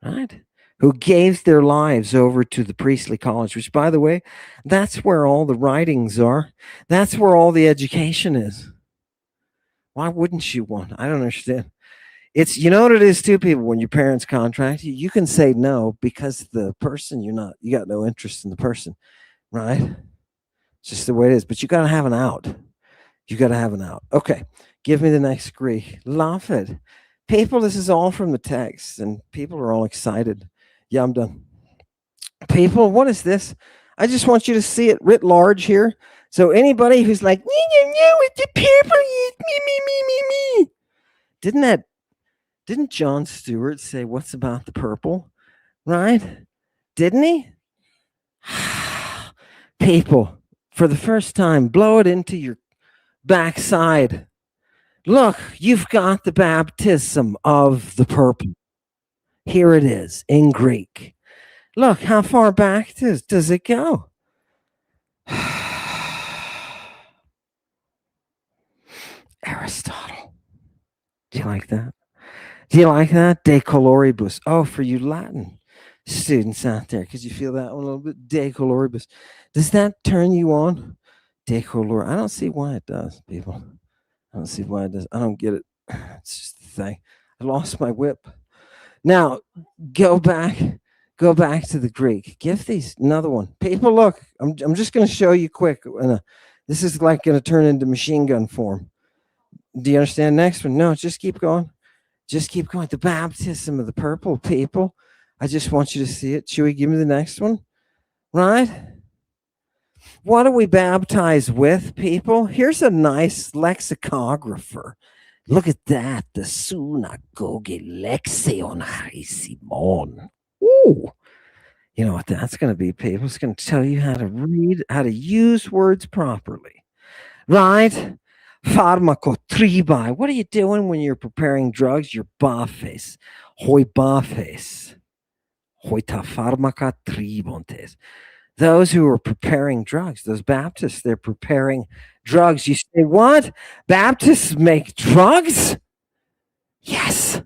right? Who gave their lives over to the priestly college, which, by the way, that's where all the writings are. That's where all the education is. Why wouldn't you want? I don't understand. It's, you know what it is too, people, when your parents contract you, you can say no because the person you got no interest in the person, right? It's just the way it is. But you got to have an out. Okay. Give me the next Greek. Laugh it. People, this is all from the text, and people are all excited. Yeah, I'm done. People, what is this? I just want you to see it writ large here. So anybody who's like, with the people, me. Didn't Jon Stewart say, what's about the purple? Right? Didn't he? People, for the first time, blow it into your backside. Look, you've got the baptism of the purple. Here it is in Greek. Look, how far back does it go? Aristotle. Do you like that? De coloribus. Oh, for you Latin students out there, because you feel that one a little bit. De coloribus. Does that turn you on? De color. I don't see why it does, people. I don't see why it does. I don't get it. It's just the thing. I lost my whip. Now, go back to the Greek. Give these another one. People, look, I'm just going to show you quick. This is like going to turn into machine gun form. Do you understand? Next one. No, just keep going. The baptism of the purple, people. I just want you to see it. Chewy, give me the next one. Right? What do we baptize with, people? Here's a nice lexicographer. Look at that. The Synagogue Lectionary Simon. Ooh. You know what that's going to be, people? It's going to tell you how to read, how to use words properly. Right? Pharmacotribai. What are you doing when you're preparing drugs? You're bafes. Hoi bafes. Hoita pharmaca tribontes. Those who are preparing drugs, those Baptists, they're preparing drugs. You say, what? Baptists make drugs? Yes.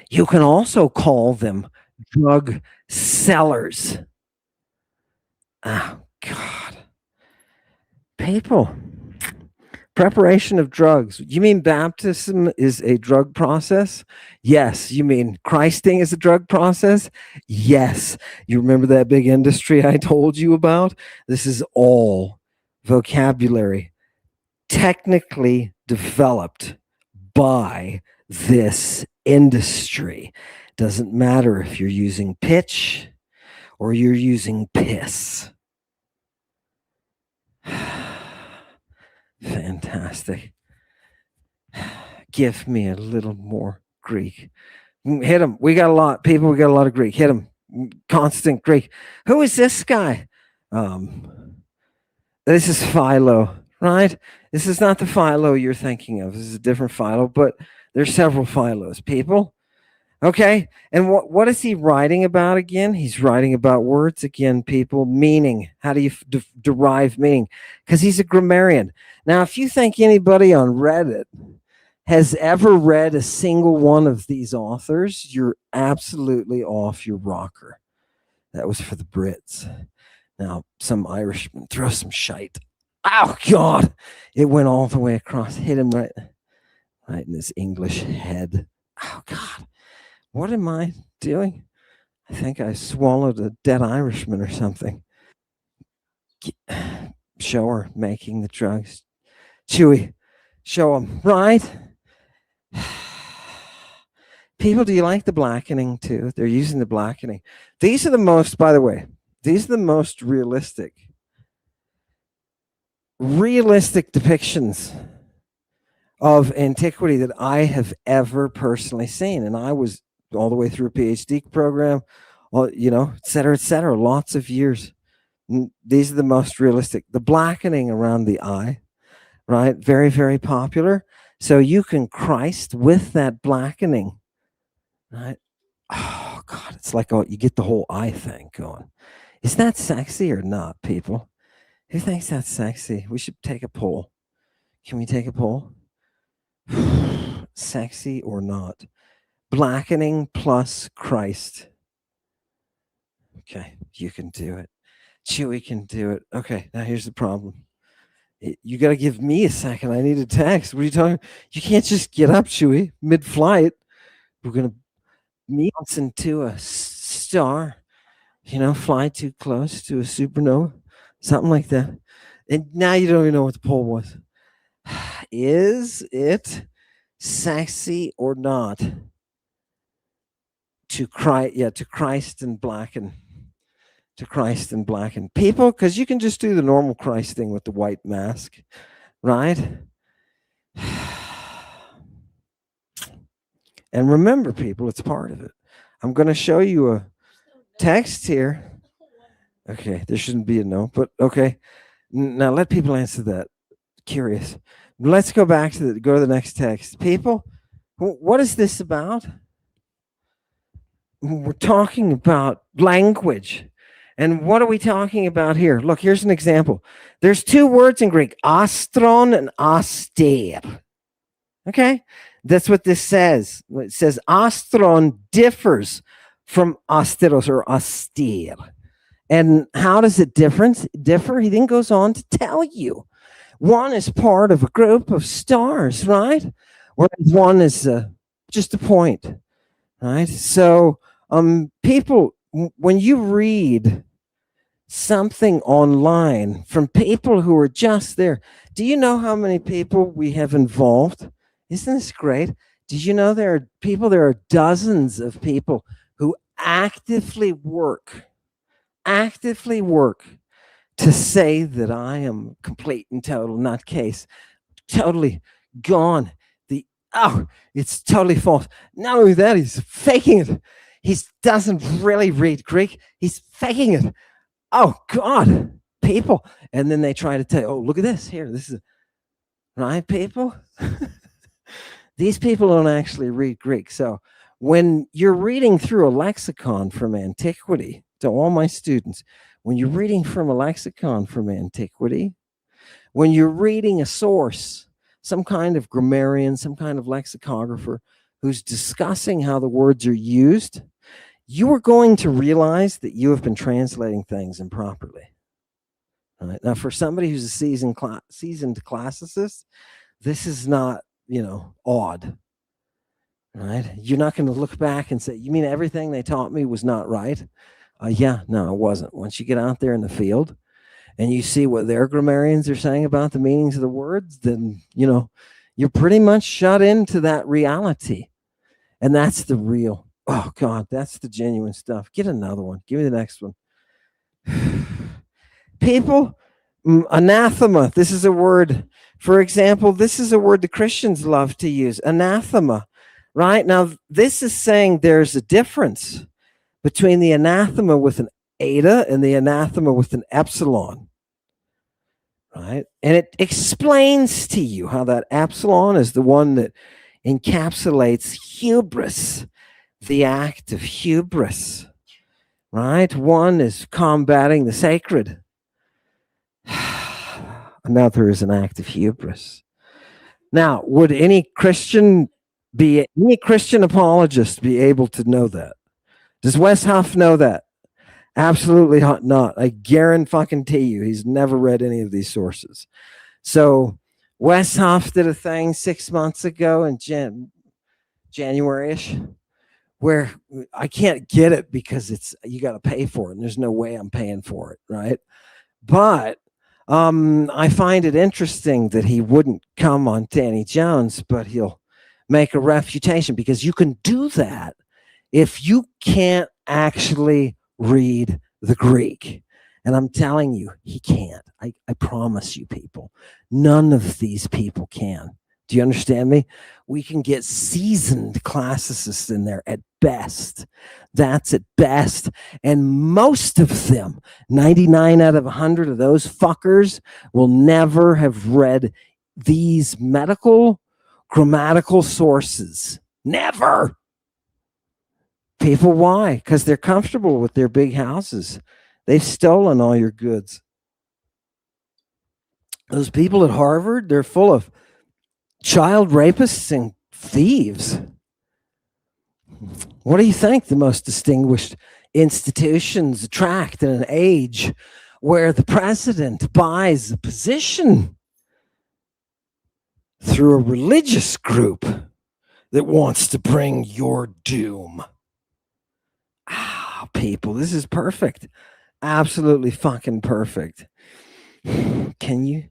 You can also call them drug sellers. Oh, God. People. Preparation of drugs. You mean baptism is a drug process? Yes. You mean Christing is a drug process? Yes. You remember that big industry I told you about? This is all vocabulary. technically developed by this industry. Doesn't matter if you're using pitch or you're using piss. Fantastic. Give me a little more Greek. Hit him. We got a lot. People, we got a lot of Greek. Hit him. Constant Greek. Who is this guy? This is Philo, right? This is not the Philo you're thinking of. This is a different Philo, but there's several Philos, people. Okay. And what is he writing about again? He's writing about words again, people. Meaning. How do you derive meaning? Because he's a grammarian. Now, if you think anybody on Reddit has ever read a single one of these authors, you're absolutely off your rocker. That was for the Brits. Now, some Irishman throw some shite. Oh, God. It went all the way across. Hit him right in his English head. Oh, God. What am I doing? I think I swallowed a dead Irishman or something. Show her making the drugs. Chewy, show him, right? People, do you like the blackening too? They're using the blackening. These are the most, by the way, these are the most realistic depictions of antiquity that I have ever personally seen. And I was all the way through a PhD program, et cetera, lots of years. These are the most realistic. The blackening around the eye, right? Very, very popular. So you can Christ with that blackening, right? Oh, God, it's like you get the whole eye thing going. Is that sexy or not, people? Who thinks that's sexy? We should take a poll. Can we take a poll? Sexy or not? Blackening plus Christ. Okay, you can do it. Chewy can do it. Okay, now here's the problem. You got to give me a second. I need a text. What are you talking? You can't just get up, Chewy, mid-flight. We're going to meet into a star, fly too close to a supernova, something like that. And now you don't even know what the poll was. Is it sexy or not to Christ and blacken? To Christ and blacken. People, because you can just do the normal Christ thing with the white mask, right? And remember, people, it's part of it. I'm going to show you a text here. Okay, there shouldn't be a no, but okay. Now let people answer that. Curious. Let's go back to go to the next text. People, what is this about? We're talking about language. And what are we talking about here? Look, here's an example. There's two words in Greek, astron and aster. Okay? That's what this says. It says astron differs from asteros or austere. And how does it differ? He then goes on to tell you. One is part of a group of stars, right? Whereas one is just a point, right? So people, when you read something online from people who are just there, do you know how many people we have involved? Isn't this great? Did you know there are dozens of people who actively work to say that I am complete and total nutcase, totally gone. It's totally false. Not only that, he's faking it. He doesn't really read Greek. He's faking it. Oh, God, people. And then they try to tell you, oh, look at this here. This is, right, people? These people don't actually read Greek. So when you're reading through a lexicon from antiquity, to all my students, when you're reading from a lexicon from antiquity, when you're reading a source, some kind of grammarian, some kind of lexicographer who's discussing how the words are used, you are going to realize that you have been translating things improperly. All right. Now, for somebody who's a seasoned classicist, this is not, odd. Right? You're not going to look back and say, you mean everything they taught me was not right? No, it wasn't. Once you get out there in the field and you see what their grammarians are saying about the meanings of the words, then, you're pretty much shut into that reality. And that's the real, oh God, that's the genuine stuff. Get another one. Give me the next one. People, anathema. This is a word. For example, this is a word the Christians love to use, anathema, right? Now, this is saying there's a difference between the anathema with an eta and the anathema with an epsilon, right? And it explains to you how that epsilon is the one that encapsulates hubris, the act of hubris, right? One is combating the sacred. Another is an act of hubris. Now, would any Christian apologist be able to know that? Does Wes Huff know that? Absolutely not. I guarantee you, he's never read any of these sources. So Wes Huff did a thing 6 months ago in January-ish, where I can't get it because you got to pay for it, and there's no way I'm paying for it, right? But I find it interesting that he wouldn't come on Danny Jones, but he'll make a refutation, because you can do that if you can't actually read the Greek. And I'm telling you, he can't. I promise you, people. None of these people can. Do you understand me? We can get seasoned classicists in there at best. That's at best. And most of them, 99 out of 100 of those fuckers, will never have read these medical grammatical sources. Never. People, why? Because they're comfortable with their big houses. They've stolen all your goods. Those people at Harvard, they're full of child rapists and thieves. What do you think the most distinguished institutions attract in an age where the president buys a position through a religious group that wants to bring your doom? People, this is perfect. Absolutely fucking perfect. Can you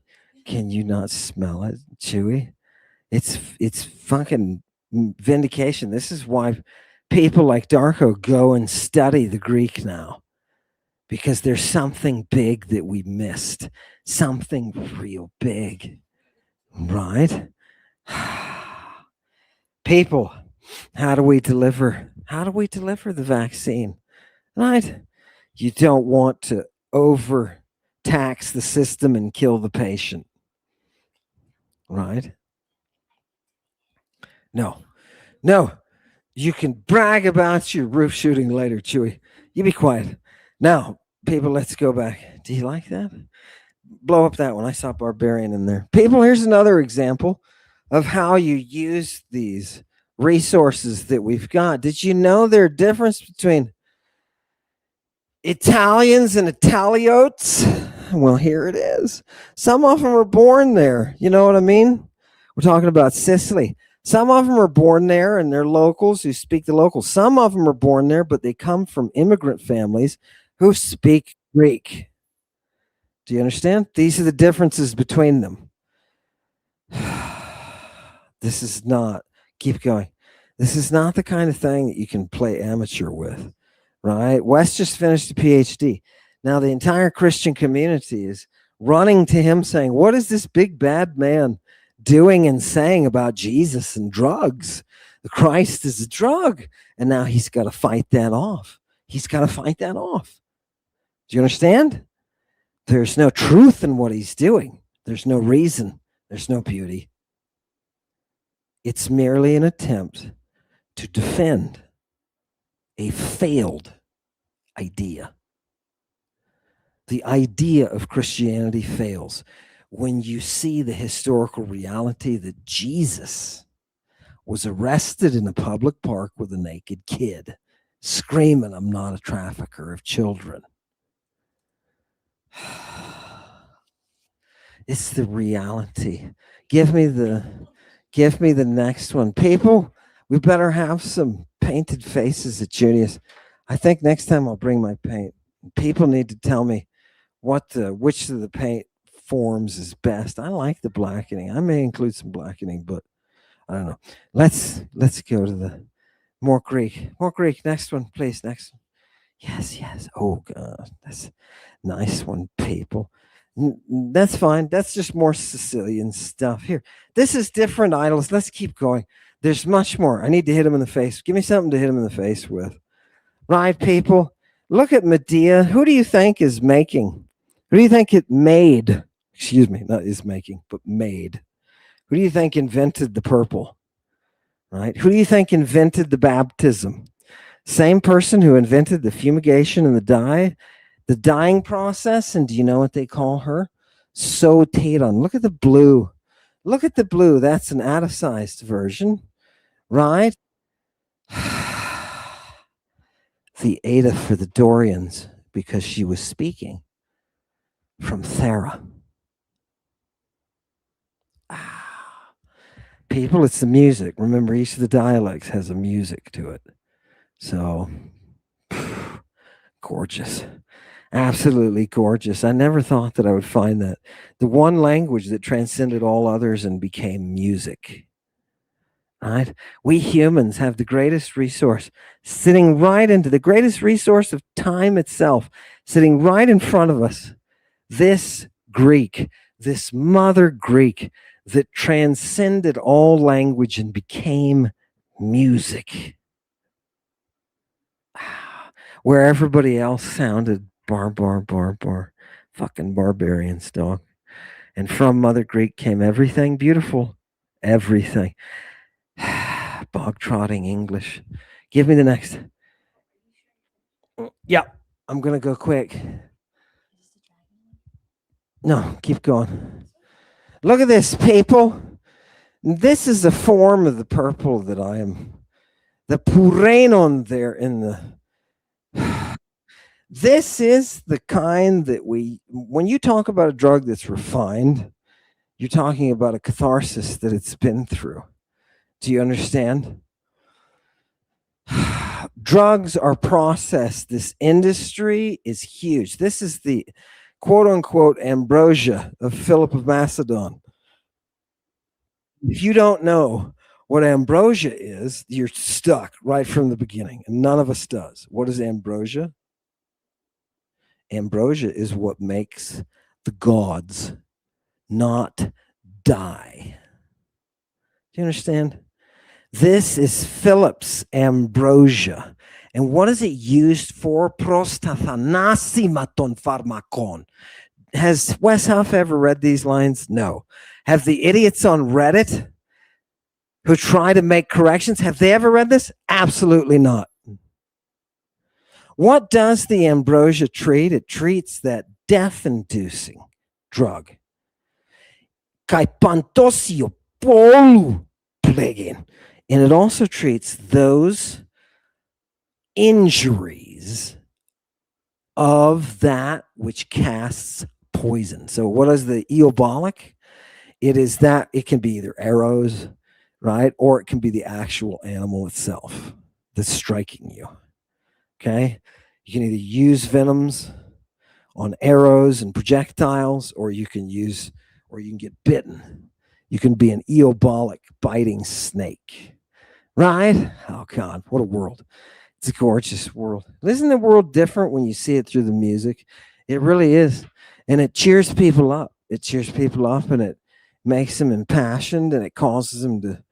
not smell it, Chewy? It's fucking vindication. This is why people like Darko go and study the Greek now, because there's something big that we missed, something real big, right? People, how do we deliver the vaccine, right? You don't want to overtax the system and kill the patient, right? No. You can brag about your roof shooting later, Chewy. You be quiet. Now, people, let's go back. Do you like that? Blow up that one. I saw Barbarian in there. People, here's another example of how you use these resources that we've got. Did you know there's a difference between Italians and Italiotes? Well, here it is. Some of them are born there. You know what I mean? We're talking about Sicily. Some of them are born there and they're locals who speak the local. Some of them are born there, but they come from immigrant families who speak Greek. Do you understand? These are the differences between them. This is not, keep going. This is not the kind of thing that you can play amateur with, right? Wes just finished a PhD. Now the entire Christian community is running to him saying, what is this big bad man doing and saying about Jesus and drugs? The Christ is a drug. And now he's got to fight that off. He's got to fight that off. Do you understand? There's no truth in what he's doing. There's no reason. There's no beauty. It's merely an attempt to defend a failed idea. The idea of Christianity fails when you see the historical reality that Jesus was arrested in a public park with a naked kid screaming, "I'm not a trafficker of children." It's the reality. Give me the next one. People, we better have some painted faces at Junius. I think next time I'll bring my paint. People need to tell me which of the paint forms is best. I like the blackening. I may include some blackening, but I don't know. Let's go to the more Greek. More Greek. Next one, please. Next one. Yes, yes. Oh God, that's nice one, people. That's fine. That's just more Sicilian stuff. Here, this is different idols. Let's keep going. There's much more. I need to hit him in the face. Give me something to hit him in the face with. Right, people? Look at Medea. Who do you think is making? Who do you think it made? Excuse me, not is making, but made. Who do you think invented the purple? Right? Who do you think invented the baptism? Same person who invented the fumigation and the dyeing process. And do you know what they call her? Soteron. Look at the blue. Look at the blue. That's an atomized version, right? The Ada for the Dorians, because she was speaking from Thera. People, it's the music. Remember, each of the dialects has a music to it. So, gorgeous. Absolutely gorgeous. I never thought that I would find that. The one language that transcended all others and became music. Right? We humans have the greatest resource sitting right into the greatest resource of time itself, sitting right in front of us. This Greek, this mother Greek that transcended all language and became music. Where everybody else sounded bar, fucking barbarians, dog. And from Mother Greek came everything beautiful, everything. Bog trotting English. Give me the next. Yeah, I'm gonna go quick. No, keep going. Look at this, people. This is a form of the purple that I am. The purenon there in the. This is the kind that when you talk about a drug that's refined, you're talking about a catharsis that it's been through. Do you understand? Drugs are processed. This industry is huge. This is the quote unquote ambrosia of Philip of Macedon. If you don't know what ambrosia is, you're stuck right from the beginning, and none of us does. What is ambrosia? Ambrosia is what makes the gods not die. Do you understand? This is Philip's ambrosia. And what is it used for? Prostathanasimaton pharmakon. Has Wes Huff ever read these lines? No. Have the idiots on Reddit who try to make corrections, have they ever read this? Absolutely not. What does the ambrosia treat? It treats that death-inducing drug. Kaipantosio polu plegen. And it also treats those injuries of that which casts poison. So what is the eobolic? It is that it can be either arrows, right? Or it can be the actual animal itself that's striking you. Okay? You can either use venoms on arrows and projectiles, or you can get bitten. You can be an eobolic biting snake. Right? Oh God, what a world. It's a gorgeous world. Isn't the world different when you see it through the music? It really is. And it cheers people up. It cheers people up, and it makes them impassioned, and it causes them to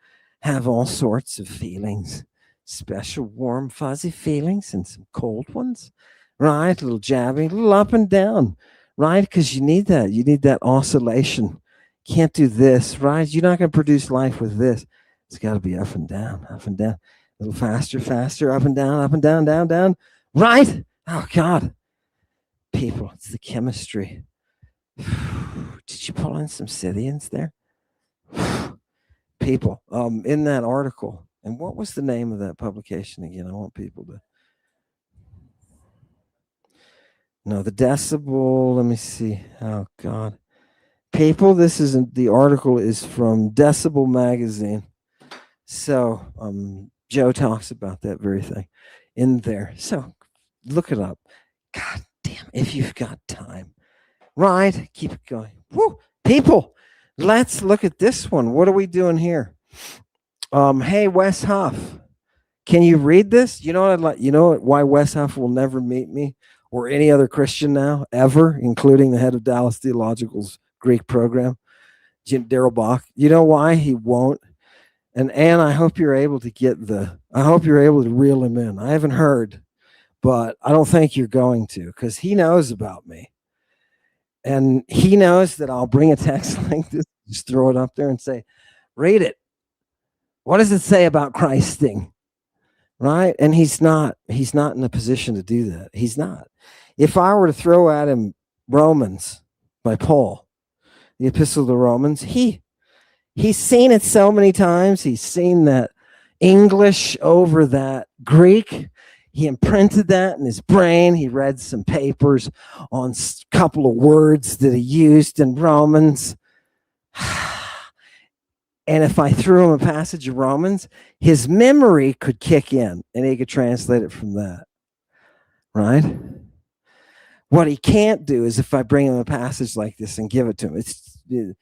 have all sorts of feelings. Special warm, fuzzy feelings and some cold ones. Right? A little jabbing, a little up and down. Right? Because you need that. You need that oscillation. Can't do this, right? You're not going to produce life with this. It's got to be up and down, up and down. A little faster, up and down, down. Right? Oh, God. People, it's the chemistry. Did you pull in some Scythians there? People, in that article, and what was the name of that publication again? I want people to. No, the decibel, let me see. Oh, God. People, the article is from Decibel Magazine. So Joe talks about that very thing in there. So look it up. God damn, if you've got time, Right? Keep it going. Woo. People, let's look at this one. What are we doing here? Hey, Wes Huff, can you read this? You know what I'd like? You know why Wes Huff will never meet me or any other Christian now, ever, including the head of Dallas Theological's Greek program, Daryl Bach. You know why he won't? And Ann, I hope you're able to I hope you're able to reel him in. I haven't heard, but I don't think you're going to, because he knows about me. And he knows that I'll bring a text like this, just throw it up there and say, read it. What does it say about Christing? Right? And he's not in a position to do that. He's not. If I were to throw at him Romans by Paul, the Epistle to the Romans, he's seen it so many times. He's seen that English over that Greek. He imprinted that in his brain. He read some papers on a couple of words that he used in Romans. And if I threw him a passage of Romans, his memory could kick in and he could translate it from that. Right? What he can't do is if I bring him a passage like this and give it to him,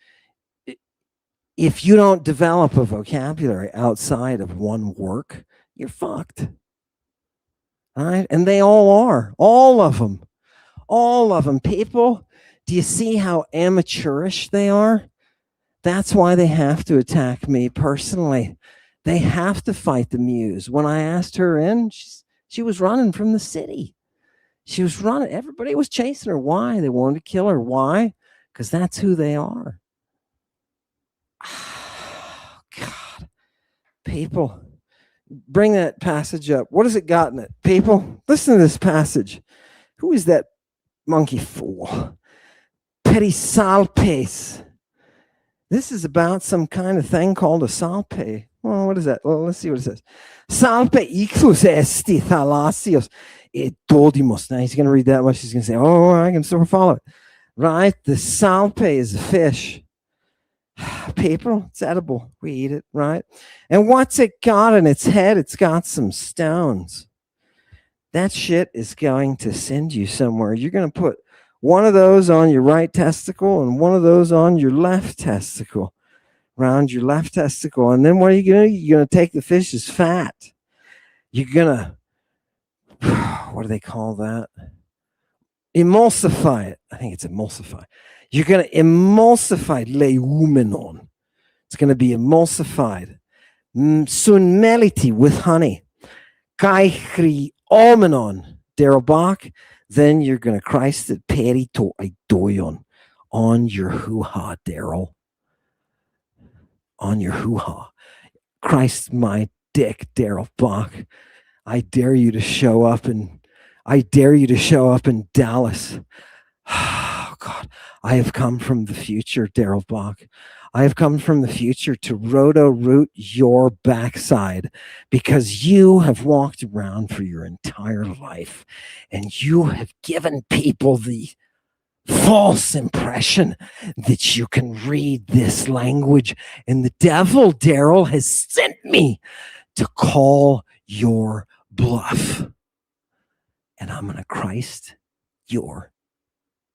if you don't develop a vocabulary outside of one work, you're fucked. All right? And they all are. All of them. All of them. People, do you see how amateurish they are? That's why they have to attack me personally. They have to fight the muse. When I asked her in, she was running from the city. She was running. Everybody was chasing her. Why? They wanted to kill her. Why? Because that's who they are. Oh, God. People, bring that passage up. What has it got in it? People, listen to this passage. Who is that monkey fool? Perisalpes. This is about some kind of thing called a salpe. Well, what is that? Well, let's see what it says. Salpe ictus esti thalassios et dodimos. Now he's going to read that much. He's going to say, oh, I can sort of follow it. Right? The salpe is a fish. People, it's edible. We eat it, right? And what's it got in its head? It's got some stones. That shit is going to send you somewhere. You're going to put one of those on your right testicle and one of those on your left testicle, around your left testicle. And then what are you going to do? You're going to take the fish's fat. You're going to, what do they call that? Emulsify it. I think it's emulsify. You're going to emulsify leumenon. It's going to be emulsified. Sunmelity with honey. Kaihri omenon. Daryl Bach. Then you're going to Christ it perito aidoion on your hoo-ha, Daryl. On your hoo-ha. Christ my dick, Daryl Bach. I dare you to show up in Dallas. Oh, God. I have come from the future, Daryl Bach. I have come from the future to roto-root your backside because you have walked around for your entire life and you have given people the false impression that you can read this language. And the devil, Daryl, has sent me to call your bluff. And I'm going to Christ your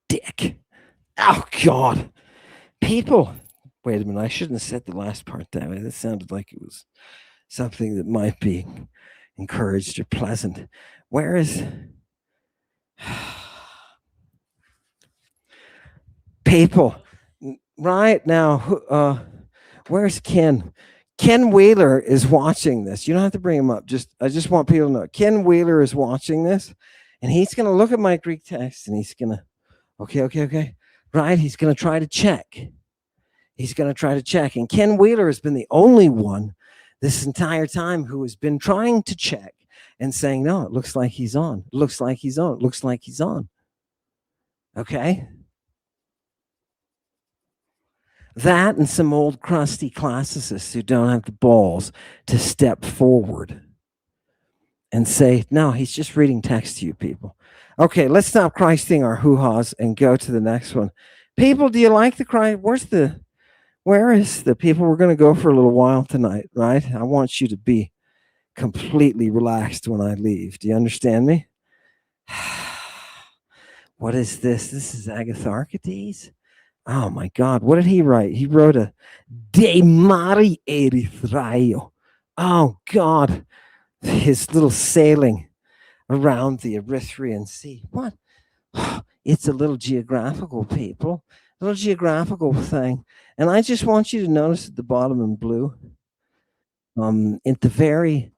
dick. Oh, God. People. Wait a minute, I shouldn't have said the last part that way. That sounded like it was something that might be encouraged or pleasant. Where is people? Right now, where's Ken? Ken Wheeler is watching this. You don't have to bring him up. I just want people to know. Ken Wheeler is watching this, and he's going to look at my Greek text, and he's going to, okay. Right? He's going to try to check. And Ken Wheeler has been the only one this entire time who has been trying to check and saying, no, it looks like he's on. It looks like he's on. It looks like he's on. Okay? That and some old crusty classicists who don't have the balls to step forward and say, no, he's just reading text to you people. Okay, let's stop Christing our hoo-has and go to the next one. People, do you like the Christ? Where is the people? We're going to go for a little while tonight, right? I want you to be completely relaxed when I leave. Do you understand me? What is this? This is Agatharchides. Oh my God. What did he write? He wrote a De Mari Erythraio. Oh God. His little sailing around the Erythraean Sea. What? It's a little geographical, people. A little geographical thing. And I just want you to notice at the bottom in blue, in the very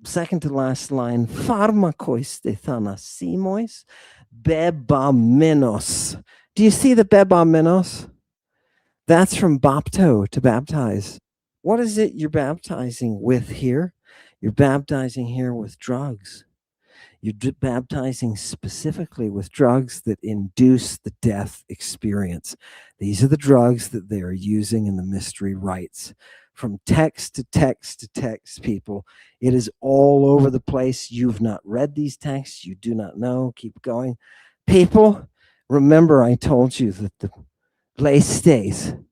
second to last line, pharmakos de thanasimos bebamenos. Do you see the bebamenos? That's from bapto, to baptize. What is it you're baptizing with here? You're baptizing here with drugs. You're baptizing specifically with drugs that induce the death experience. These are the drugs that they are using in the mystery rites. From text to text to text, people. It is all over the place. You've not read these texts. You do not know. Keep going. People, remember I told you that the Leistes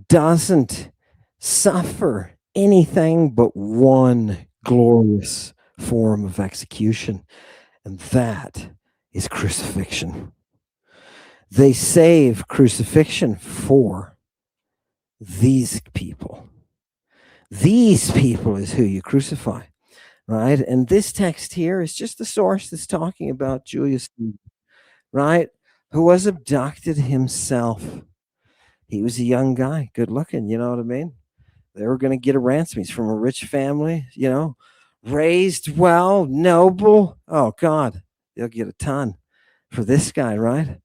doesn't suffer anything but one glorious form of execution, and that is crucifixion. They save crucifixion for these people. These people is who you crucify, right? And this text here is just the source that's talking about Julius, right? Who was abducted himself. He was a young guy, good looking, you know what I mean? They were going to get a ransom. He's from a rich family, raised well, noble. Oh, God, they'll get a ton for this guy, right?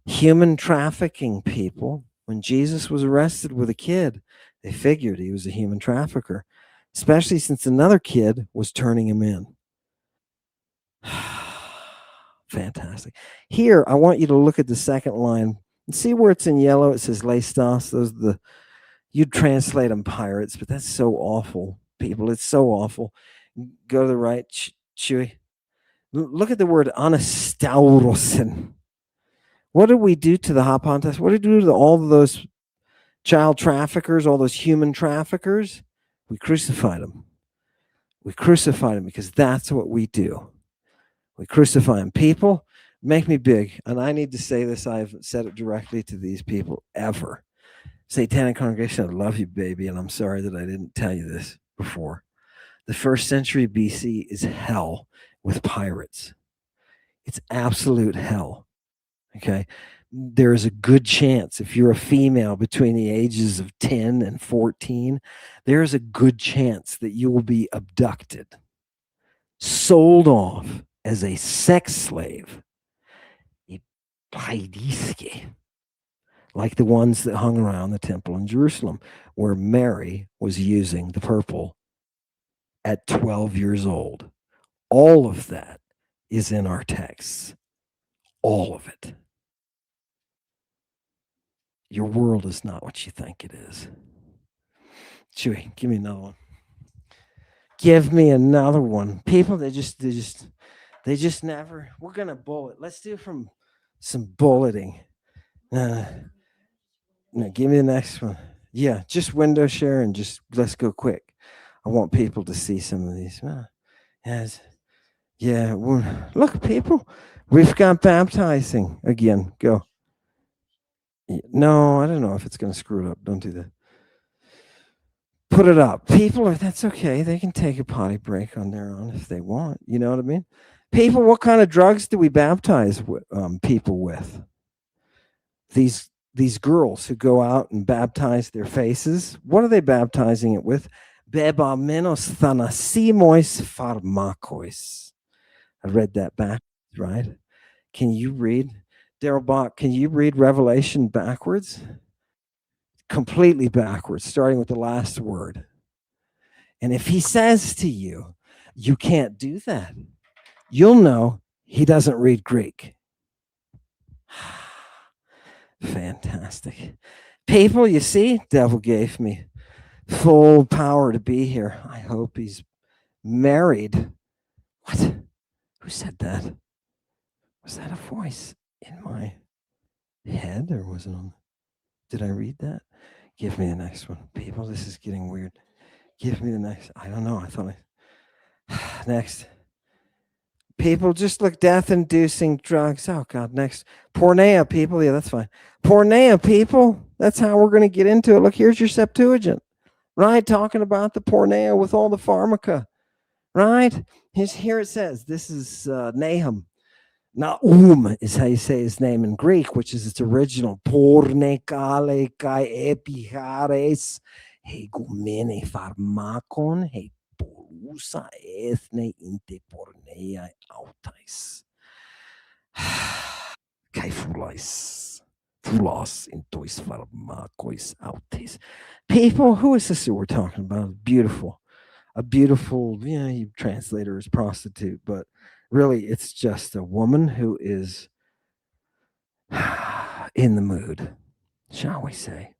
Human trafficking, people. When Jesus was arrested with a kid, they figured he was a human trafficker, especially since another kid was turning him in. Fantastic. Here, I want you to look at the second line and see where it's in yellow. It says Leistos. Those are the, you'd translate them pirates, but that's so awful, people. It's so awful. Go to the right, Chewy. Look at the word anastaurosin. What did we do to the Hapontas? What did we do to all of those child traffickers, all those human traffickers? We crucified them. We crucified them because that's what we do. We crucify them. People, make me big. And I need to say this. I haven't said it directly to these people ever. Satanic Congregation, I love you, baby. And I'm sorry that I didn't tell you this before. The 1st century BC is hell with pirates. It's absolute hell. Okay. There is a good chance if you're a female between the ages of 10 and 14, there is a good chance that you will be abducted, sold off as a sex slave, like the ones that hung around the temple in Jerusalem, where Mary was using the purple at 12 years old. All of that is in our texts. All of it. Your world is not what you think it is. Chewy, give me another one. Give me another one. People, they just never. We're gonna bullet. Let's do from some bulleting. No, give me the next one. Yeah, just window share and just let's go quick. I want people to see some of these. Yes. Yeah. Look, people, we've got baptizing again. Go. No, I don't know if it's going to screw it up. Don't do that. Put it up. People, that's okay. They can take a potty break on their own if they want. You know what I mean? People, what kind of drugs do we baptize people with? These girls who go out and baptize their faces, what are they baptizing it with? Bebamenos thanasimos pharmakos. I read that back, right? Can you read? Daryl Bach, can you read Revelation backwards? Completely backwards, starting with the last word. And if he says to you, you can't do that, you'll know he doesn't read Greek. Fantastic. People, you see, devil gave me full power to be here. I hope he's married. What? Who said that? Was that a voice in my head or was it on? Did I read that? Give me the next one. People, this is getting weird. Give me the next. I don't know. I thought next. People just look death-inducing drugs. Oh God, next. Pornea, people. Yeah, that's fine. Pornea, people. That's how we're going to get into it. Look, here's your Septuagint, right? Talking about the pornea with all the pharmaca, right? Here it says, this is Nahum. Naum is how you say his name in Greek, which is its original. Pornekale kai epichares hegumene pharmakon he porusa ethne inte pornea autais. Kai fulos intois pharmakois autais. People, who is this that we're talking about? Beautiful. A beautiful, you translate her as prostitute, but really it's just a woman who is in the mood, shall we say,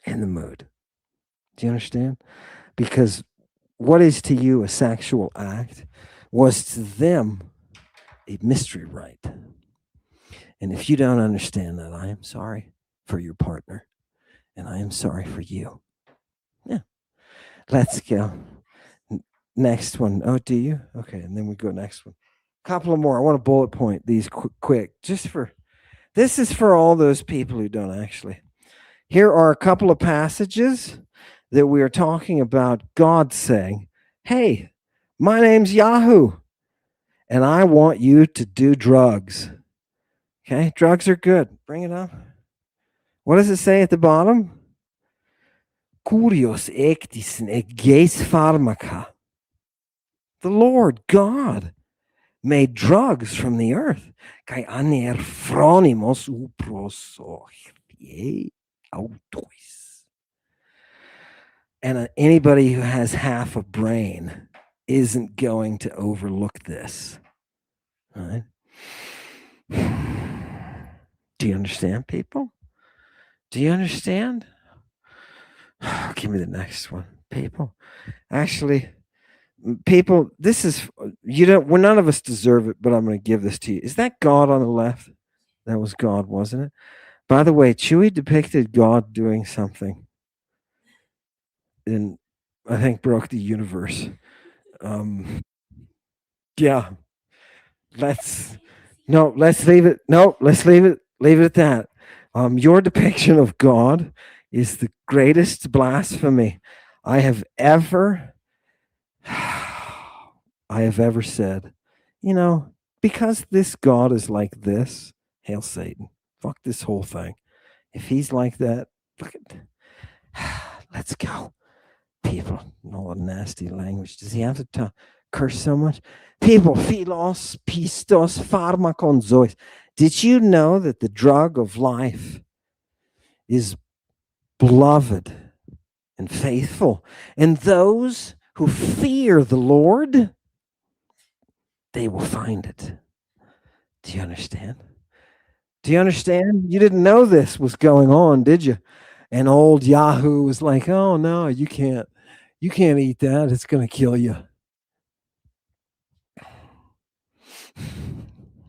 in the mood. Do you understand? Because what is to you a sexual act was to them a mystery rite. And if you don't understand that, I am sorry for your partner and I am sorry for you. Yeah. Let's go. Next one. Oh, do you? Okay, and then we go next one. Couple of more. I want to bullet point these quick. This is for all those people who don't actually. Here are a couple of passages that we are talking about God saying, "Hey, my name's Yahoo, and I want you to do drugs." Okay, drugs are good. Bring it up. What does it say at the bottom? Kurios ektis eges pharmaca. The Lord God made drugs from the earth. Kai aner phronimos uprosochie autois. And anybody who has half a brain isn't going to overlook this. All right? Do you understand, people? Do you understand? Give me the next one, people. Actually, people, this is well, none of us deserve it, but I'm going to give this to you. Is that God on the left? That was God, wasn't it? By the way, Chewie depicted God doing something and I think broke the universe. Yeah. Let's leave it. No, let's leave it at that. Your depiction of God is the greatest blasphemy I have ever said. Because this God is like this, hail Satan. Fuck this whole thing. If he's like that, look at let's go. People, all the nasty language. Does he have to curse so much? People, philos, pistos, pharmakon, zois. Did you know that the drug of life is beloved and faithful? And those who fear the Lord, they will find it. Do you understand? Do you understand? You didn't know this was going on, did you? And old Yahoo was like, "Oh no, you can't eat that. It's going to kill you."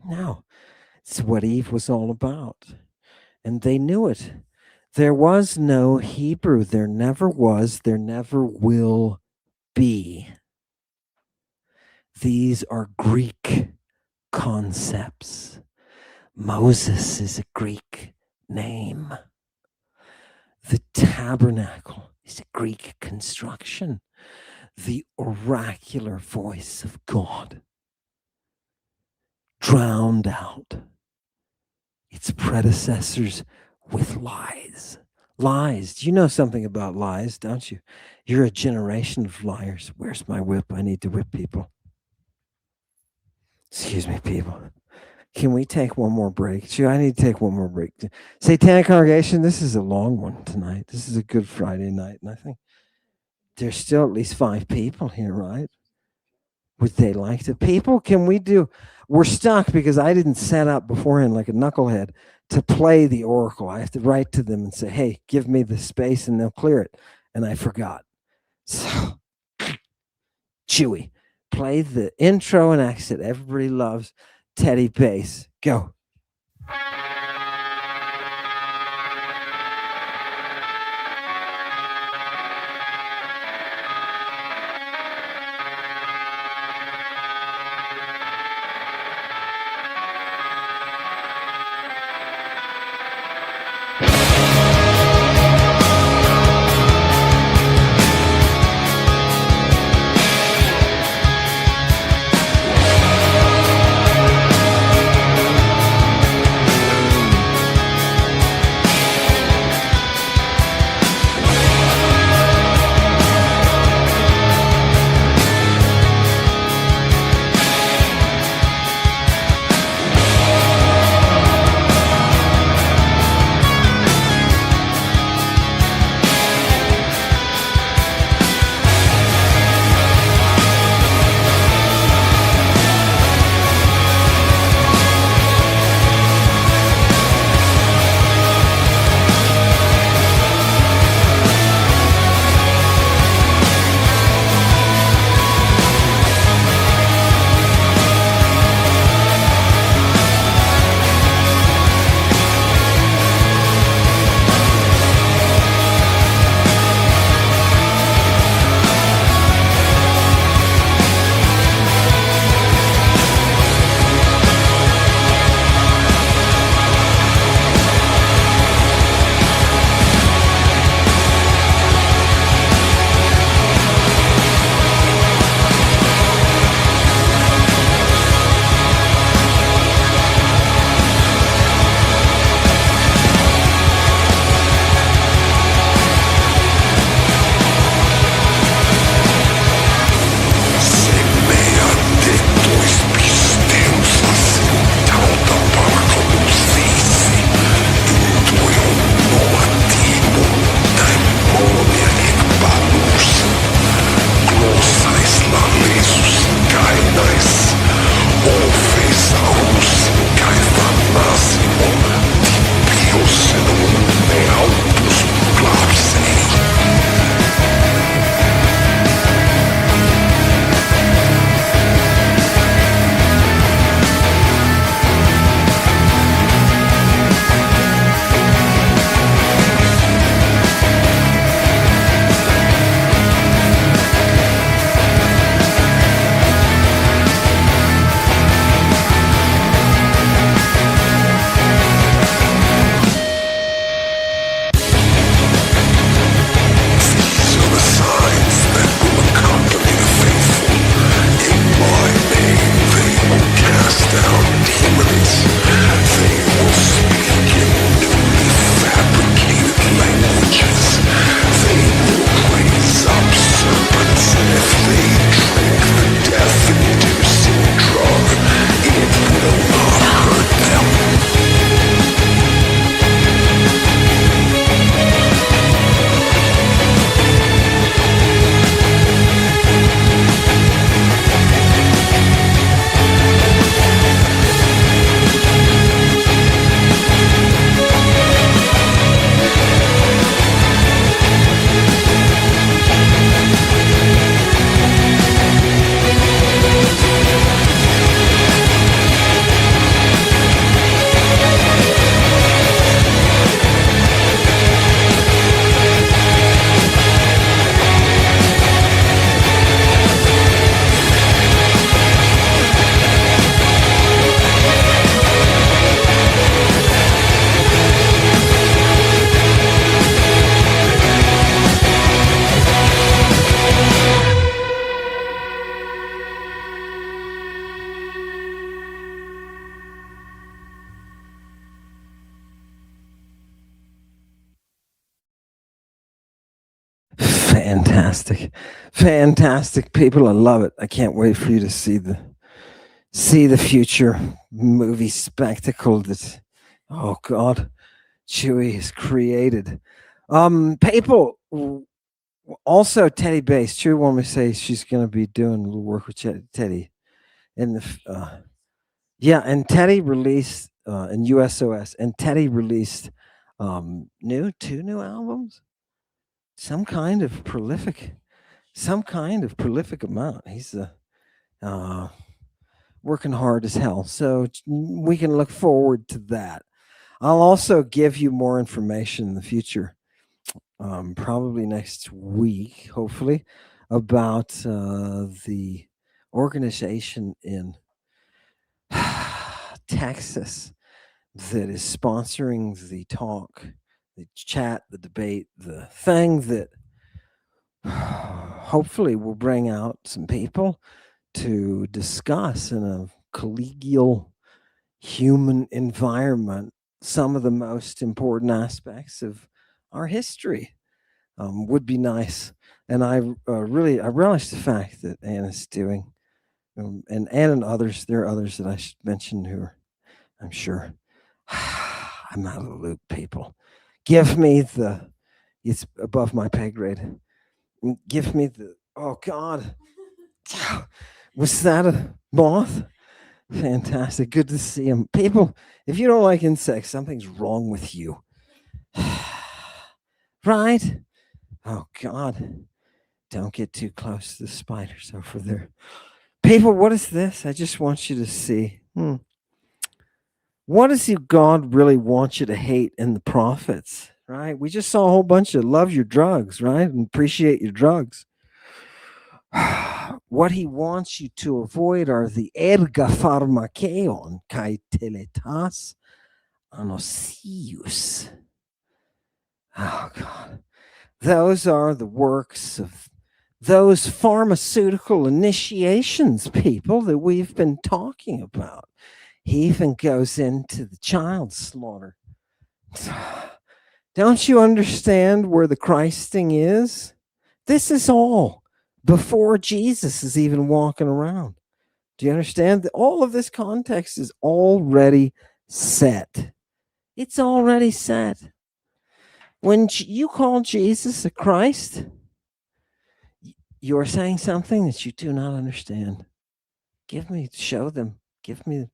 No, it's what Eve was all about. And they knew it. There was no Hebrew. There never was. There never will be. These are Greek concepts. Moses is a Greek name. The tabernacle is a Greek construction. The oracular voice of God drowned out its predecessors with lies. Lies. Do you know something about lies, don't you? You're a generation of liars. Where's my whip? I need to whip people. Excuse me, people. Can we take one more break? I need to take one more break. Satanic Congregation, this is a long one tonight. This is a good Friday night, and I think there's still at least 5 people here, right? Would they like to? People, we're stuck because I didn't set up beforehand like a knucklehead to play the oracle. I have to write to them and say, "Hey, give me the space," and they'll clear it. And I forgot. So, Chewy, play the intro and exit. Everybody loves Teddy Bass. Go. Fantastic. Fantastic people. I love it. I can't wait for you to see the future movie spectacle that, oh God, Chewy has created. People, also Teddy Bass. Chewy wanted me to say she's going to be doing a little work with Teddy. In the yeah, and Teddy released in USOS, and Teddy released two new albums. Some kind of prolific amount. He's working hard as hell. So we can look forward to that. I'll also give you more information in the future, probably next week, hopefully, about the organization in Texas that is sponsoring the talk, the chat, the debate, the thing that hopefully will bring out some people to discuss in a collegial human environment some of the most important aspects of our history. Would be nice. And I relish the fact that Anna's doing, and Anna and others, there are others that I should mention who are, I'm sure, I'm out of the loop, people. Give me it's above my pay grade. Give me oh God. Was that a moth? Fantastic. Good to see him. People, if you don't like insects, something's wrong with you. Right? Oh God. Don't get too close to the spiders over there. People, what is this? I just want you to see. What does God really want you to hate in the prophets? Right? We just saw a whole bunch of love your drugs, right? And appreciate your drugs. What he wants you to avoid are the erga pharmakeion kai teletas anosius. Oh God. Those are the works of those pharmaceutical initiations, people, that we've been talking about. He even goes into the child slaughter. Don't you understand where the Christing is? This is all before Jesus is even walking around. Do you understand that all of this context is already set? It's already set. When you call Jesus a Christ, you are saying something that you do not understand. Show them. Give me a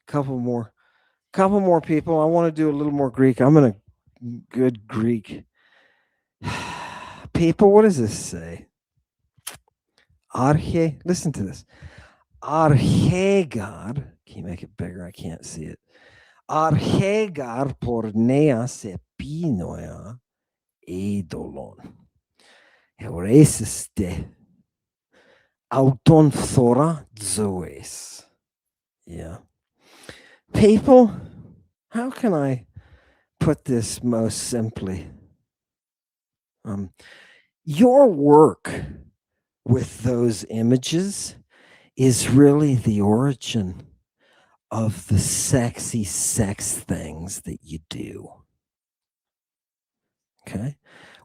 couple more people. I want to do a little more Greek. I'm in a good Greek. People, what does this say? Arche, listen to this. Archegar, can you make it bigger? I can't see it. Archegar pornea sepinoia eidolon. Euresiste auton thora zoes. Yeah. People, how can I put this most simply? Your work with those images is really the origin of the sexy sex things that you do. Okay?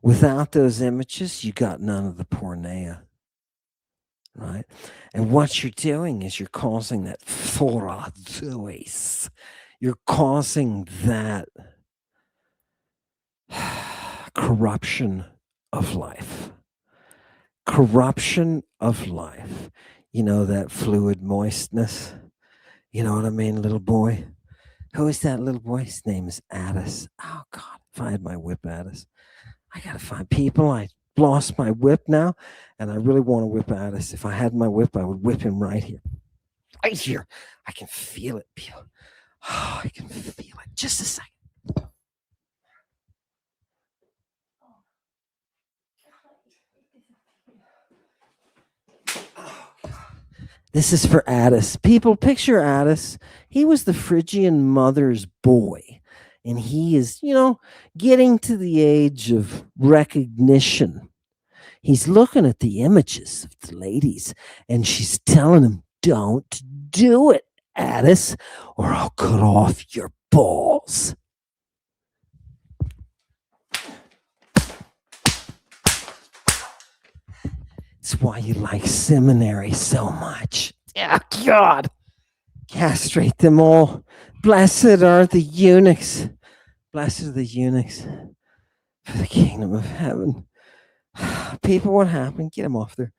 Without those images, you got none of the porneia. Right? And what you're doing is you're causing that thorazois. You're causing that corruption of life. Corruption of life. You know, that fluid moistness. You know what I mean, little boy? Who is that little boy? His name is Addis. Oh, God, if I had my whip, Addis. I got to find people. I lost my whip now, and I really want to whip Addis. If I had my whip, I would whip him right here. Right here. I can feel it. Oh, I can feel it. Just a second. This is for Addis. People, picture Addis. He was the Phrygian mother's boy. And he is, getting to the age of recognition. He's looking at the images of the ladies. And she's telling him, don't do it, Addis, or I'll cut off your balls. why you like seminary so much. Oh, God. Castrate them all. Blessed are the eunuchs. Blessed are the eunuchs for the kingdom of heaven. People, what happened? Get them off there.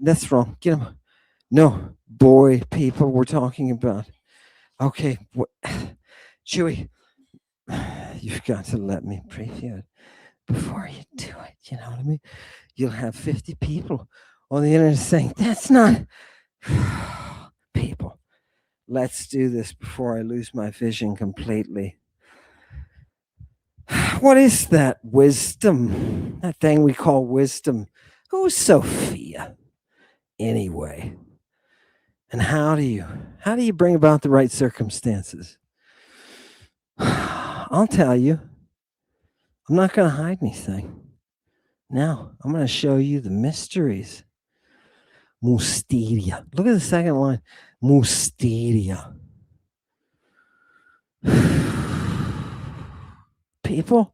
That's wrong. Get them. No, boy, people, we're talking about. Okay, what? Chewy, you've got to let me preview it before you do it. You know what I mean? You'll have 50 people on the internet saying, that's not. People, let's do this before I lose my vision completely. What is that wisdom? That thing we call wisdom. Who's Sophia anyway? And how do you bring about the right circumstances? I'll tell you. I'm not going to hide anything. Now, I'm going to show you the mysteries. Mysteria. Look at the second line. Mysteria. People,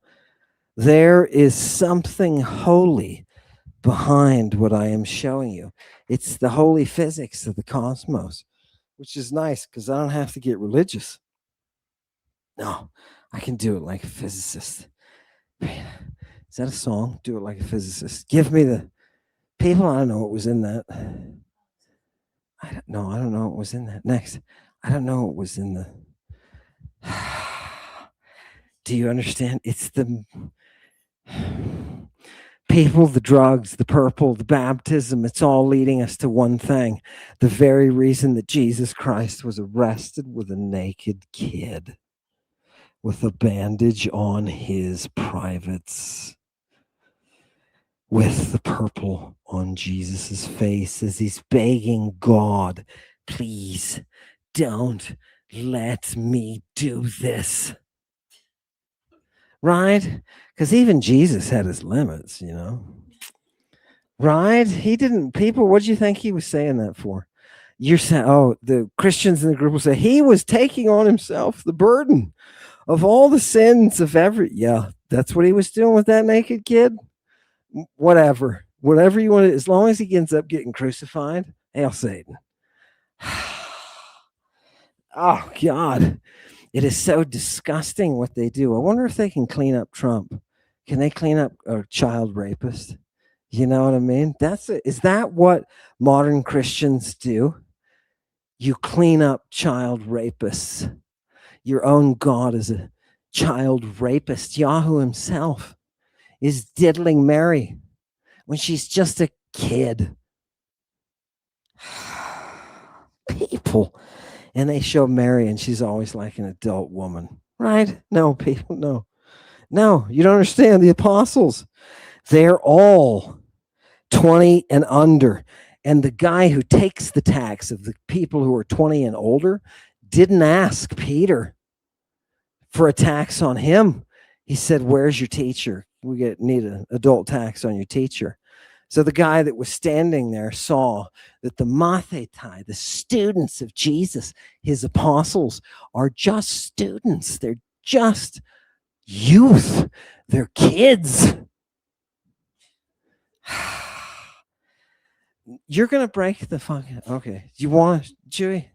there is something holy behind what I am showing you. It's the holy physics of the cosmos, which is nice because I don't have to get religious. No, I can do it like a physicist. Is that a song? Do it like a physicist. Give me the people. I don't know what was in that. I don't know what was in that. Next. I don't know what was in the. Do you understand? It's the people, the drugs, the purple, the baptism. It's all leading us to one thing. The very reason that Jesus Christ was arrested with a naked kid with a bandage on his privates, with the purple on Jesus's face as he's begging God, please don't let me do this. Right? Because even Jesus had his limits, you know. Right? He didn't, people, what do you think he was saying that for? You're saying, oh, the Christians in the group will say, he was taking on himself the burden of all the sins of yeah, that's what he was doing with that naked kid. Whatever you want to, as long as he ends up getting crucified, hail Satan. Oh, God. It is so disgusting what they do. I wonder if they can clean up Trump. Can they clean up a child rapist? You know what I mean? Is that what modern Christians do? You clean up child rapists. Your own God is a child rapist. Yahoo himself is diddling Mary when she's just a kid. People. And they show Mary and she's always like an adult woman. Right? No, people, no. No, you don't understand. The apostles, they're all 20 and under. And the guy who takes the tax of the people who are 20 and older didn't ask Peter for a tax on him. He said, where's your teacher? We need an adult tax on your teacher. So the guy that was standing there saw that the Mathetai, the students of Jesus, his apostles, are just students. They're just youth. They're kids. You're going to break the fucking... Okay. You want Chewy?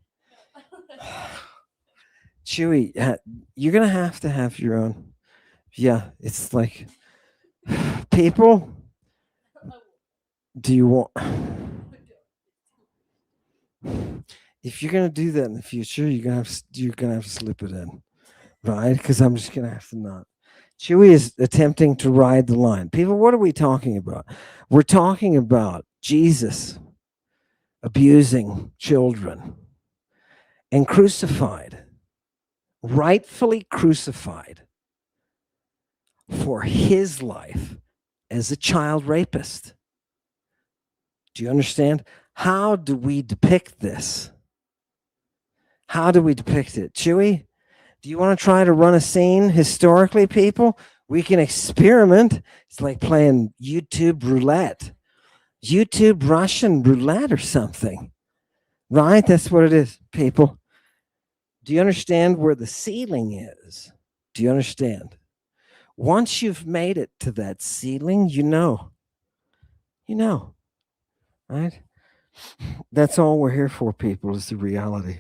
Chewy, you're going to have your own... Yeah, it's like... People... Do you want... If you're gonna do that in the future, you're gonna have to slip it in, right? Because I'm just gonna have to not. Chewy is attempting to ride the line. People, what are we talking about? We're talking about Jesus abusing children and crucified, rightfully crucified for his life as a child rapist. Do you understand? How do we depict this? How do we depict it? Chewy, do you want to try to run a scene historically, people? We can experiment. It's like playing YouTube roulette. YouTube Russian roulette or something. Right? That's what it is, people. Do you understand where the ceiling is? Do you understand? Once you've made it to that ceiling, you know. You know. right? That's all we're here for, people, is the reality.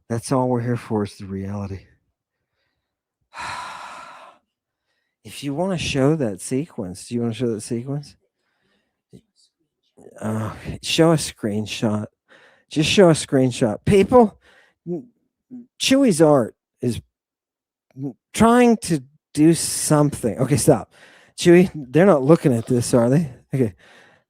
That's all we're here for, is the reality. If you want to show that sequence, do you want to show that sequence? Show a screenshot. Just show a screenshot. People, Chewy's art is trying to do something. Okay, stop. Chewy, they're not looking at this, are they? Okay.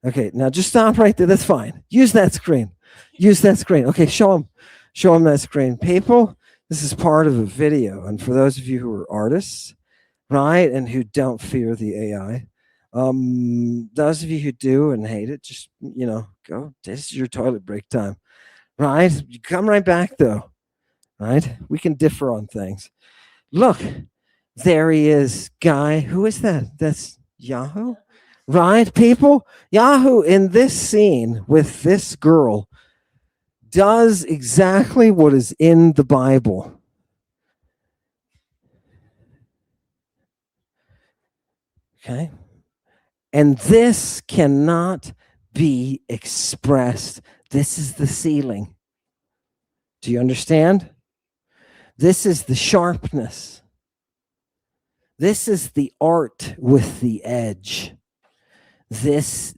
Okay, now just stop right there. That's fine. Use that screen. Use that screen. Okay, show them that screen. People, this is part of a video. And for those of you who are artists, right, and who don't fear the AI, those of you who do and hate it, just, go. This is your toilet break time, right? You come right back, though, right? We can differ on things. Look, there he is, guy. Who is that? That's Yahoo? Right, people? Yahoo in this scene with this girl does exactly what is in the Bible. Okay? And this cannot be expressed. This is the ceiling. Do you understand? This is the sharpness. This is the art with the edge.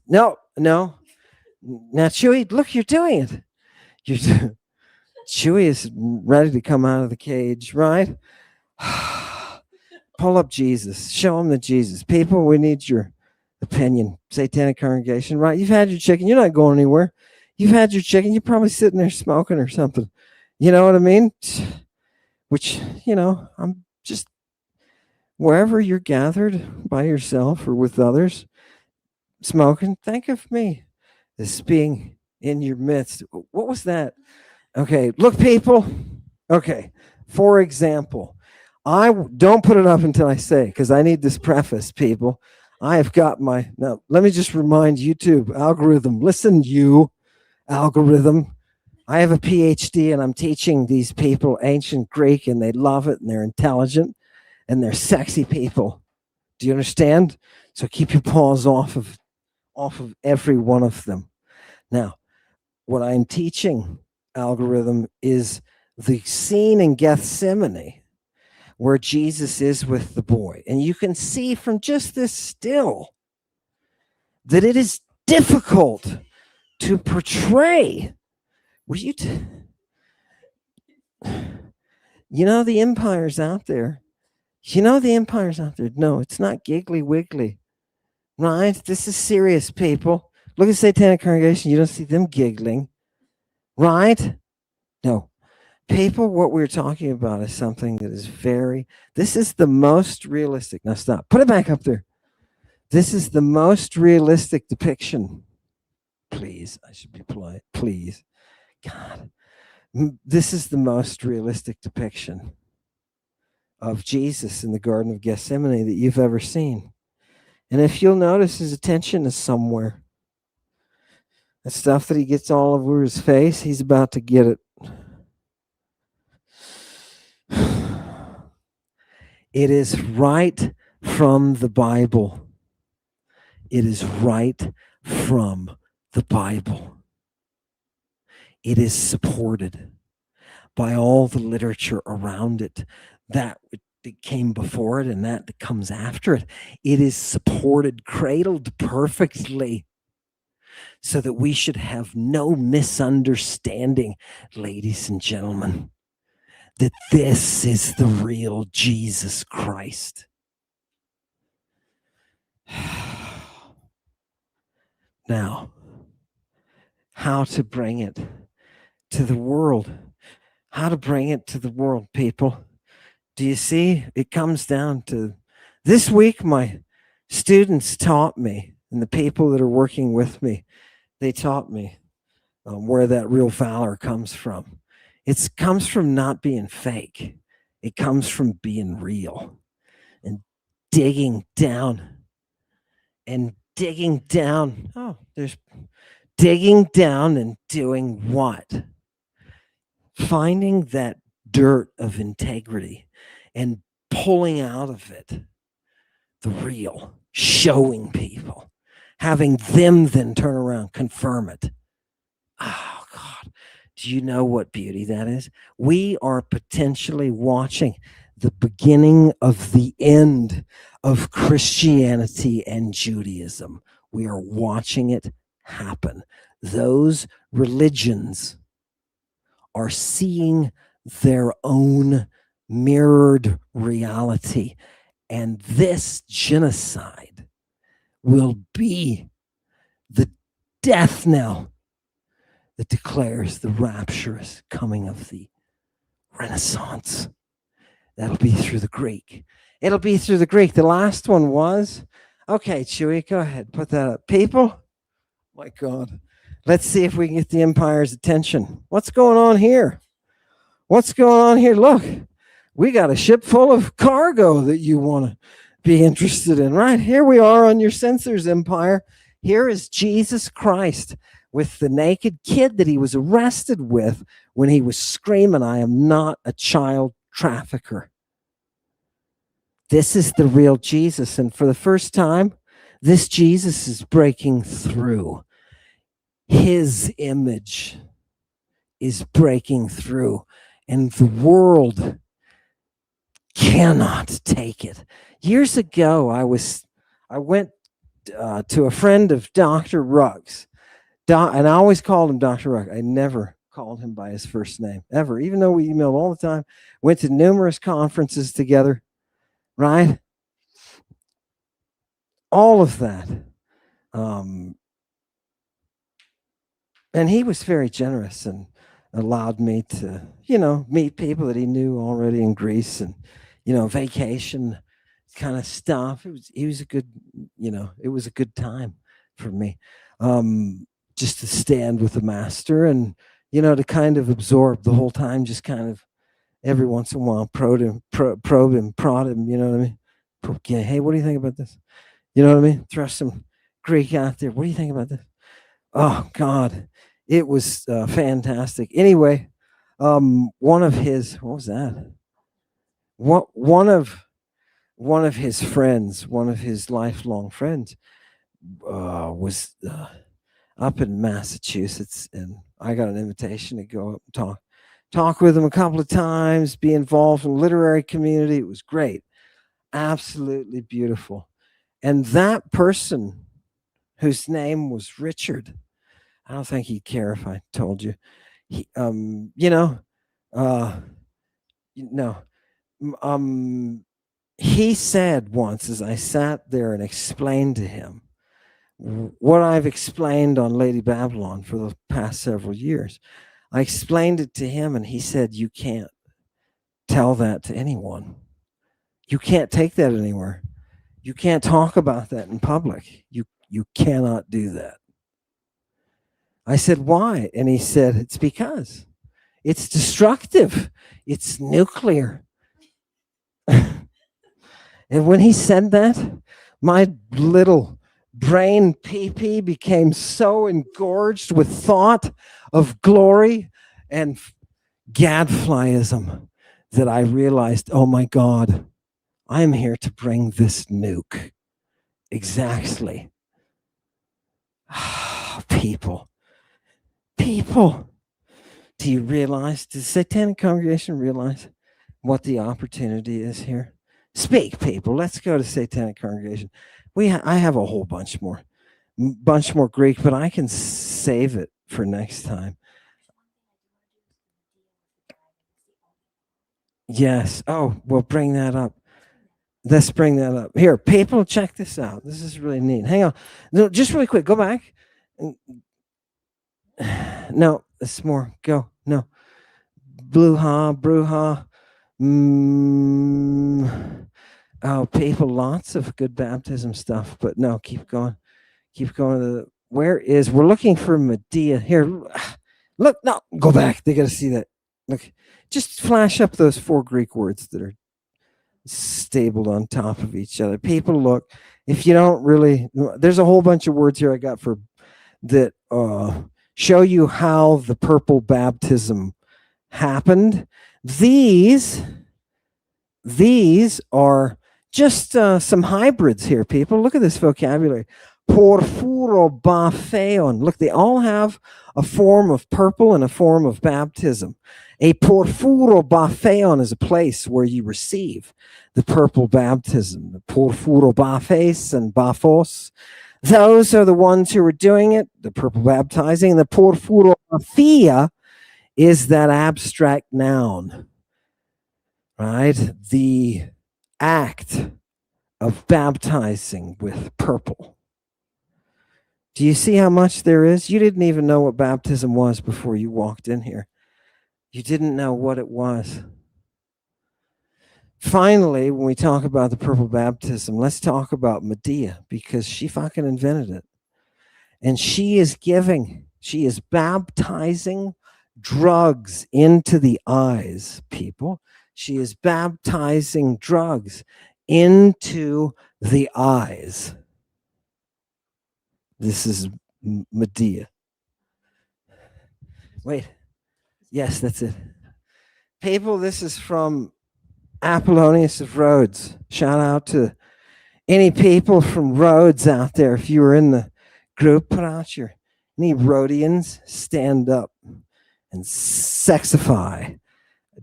No. Now, Chewy, look, you're doing it. Chewy is ready to come out of the cage, right? Pull up Jesus. Show him the Jesus. People, we need your opinion. Satanic congregation, right? You've had your chicken. You're not going anywhere. You've had your chicken. You're probably sitting there smoking or something. You know what I mean? Which, I'm just, wherever you're gathered by yourself or with others, smoking, think of me as being in your midst. What was that? Okay, look, people. Okay, for example, I don't put it up until I say, because I need this preface, people. I have got now let me just remind YouTube algorithm. Listen, you algorithm. I have a PhD and I'm teaching these people ancient Greek, and they love it, and they're intelligent and they're sexy people. Do you understand? So keep your paws off of every one of them. Now, what I'm teaching, algorithm, is the scene in Gethsemane where Jesus is with the boy. And you can see from just this still that it is difficult to portray. The empire's out there. The empire's out there. No, it's not giggly wiggly. Right? This is serious, people. Look at Satanic Congregation. You don't see them giggling. Right? No. People, what we're talking about is something that is this is the most realistic. Now stop. Put it back up there. This is the most realistic depiction. Please, I should be polite. Please. God. This is the most realistic depiction of Jesus in the Garden of Gethsemane that you've ever seen. And if you'll notice, his attention is somewhere. The stuff that he gets all over his face, he's about to get it. It is right from the Bible. It is right from the Bible. It is supported by all the literature around it, that came before it and that comes after it. It is supported, cradled perfectly, so that we should have no misunderstanding, ladies and gentlemen, that this is the real Jesus Christ. Now, how to bring it to the world? How to bring it to the world, people? Do you see? It comes down to this week. My students taught me, and the people that are working with me, they taught me where that real valor comes from. It comes from not being fake. It comes from being real and digging down and digging down. Oh, there's digging down and doing what? Finding that dirt of integrity and pulling out of it the real, showing people having them then turn around, confirm it. Oh, God. Do you know what beauty that is? We are potentially watching the beginning of the end of Christianity and Judaism. We are watching it happen. Those religions are seeing their own mirrored reality. And this genocide will be the death knell that declares the rapturous coming of the Renaissance. That'll be through the Greek. It'll be through the Greek. The last one was, okay, Chewy, go ahead, put that up. People, my God, let's see if we can get the empire's attention. What's going on here? What's going on here? Look, we got a ship full of cargo that you want to be interested in, right? Here we are on your sensors, Empire. Here is Jesus Christ with the naked kid that he was arrested with when he was screaming, I am not a child trafficker. This is the real Jesus. And for the first time, this Jesus is breaking through. His image is breaking through, and the world cannot take it. Years ago, I went to a friend of Dr. Ruggs, and I always called him Dr. Ruggs. I never called him by his first name, ever, even though we emailed all the time, went to numerous conferences together, right? All of that. And he was very generous and allowed me to, meet people that he knew already in Greece and, vacation kind of stuff. It was a good, it was a good time for me. Just to stand with the master and, to kind of absorb the whole time, just kind of every once in a while probe him, prod him, you know what I mean? Hey, what do you think about this? You know what I mean? Throw some Greek out there. What do you think about this? Oh, God. It was fantastic. Anyway, one of his, what was that? One of his friends, one of his lifelong friends, was up in Massachusetts, and I got an invitation to go up and talk with him a couple of times, be involved in the literary community. It was great, absolutely beautiful. And that person, whose name was Richard, I don't think he'd care if I told you. He said once, as I sat there and explained to him what I've explained on Lady Babylon for the past several years, I explained it to him, and he said, you can't tell that to anyone. You can't take that anywhere. You can't talk about that in public. You cannot do that. I said, why? And he said, it's because it's destructive. It's nuclear. And when he said that, my little brain pee-pee became so engorged with thought of glory and gadflyism that I realized, oh my God, I'm here to bring this nuke. Exactly. People, do you realize, does the Satanic Congregation realize what the opportunity is here? Speak, people. Let's go to Satanic Congregation. I have a whole bunch more Greek, but I can save it for next time. Yes. Oh, we'll bring that up. Let's bring that up. Here, people, check this out. This is really neat. Hang on. No, just really quick. Go back. No, it's more. Go. No. Bruja. Oh, people, lots of good baptism stuff, but no, keep going. We're looking for Medea. Here, look, no, go back. They got to see that. Look, just flash up those 4 Greek words that are stapled on top of each other. People, look, if you don't really, there's a whole bunch of words here I got for that show you how the purple baptism happened. These are just some hybrids here, people. Look at this vocabulary. Porphyro bapheon. Look, they all have a form of purple and a form of baptism. A porphyro bapheon is a place where you receive the purple baptism. The porphyro baphes and baphos, those are the ones who are doing it, the purple baptizing. The porphyro baphia is that abstract noun, right? The act of baptizing with purple. Do you see how much there is? You didn't even know what baptism was before you walked in here. You didn't know what it was. Finally, when we talk about the purple baptism, let's talk about Medea, because she fucking invented it. And she is baptizing drugs into the eyes, people. She is baptizing drugs into the eyes. This is Medea. Wait. Yes, that's it. People, this is from Apollonius of Rhodes. Shout out to any people from Rhodes out there. If you were in the group, put out your, any Rhodians, stand up and sexify.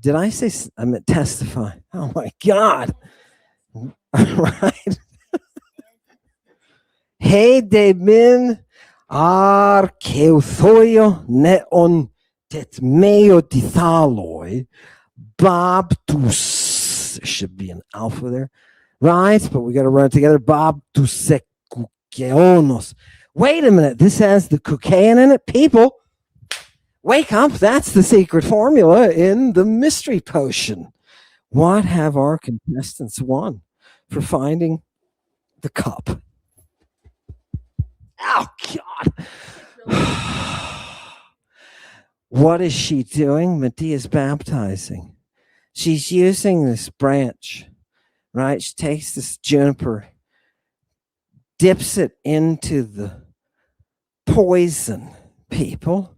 Did I say, I meant testify? Oh my God. Right? Hey, de min archeuthoio neon tetmeo dithaloi babtus. There should be an alpha there, right? But we got to run it together. Babtusekukeonos. Wait a minute. This has the cocaine in it. People, wake up. That's the secret formula in the mystery potion. What have our contestants won for finding the cup? Oh, God. What is she doing? Medea's baptizing. She's using this branch, right? She takes this juniper, dips it into the poison, people.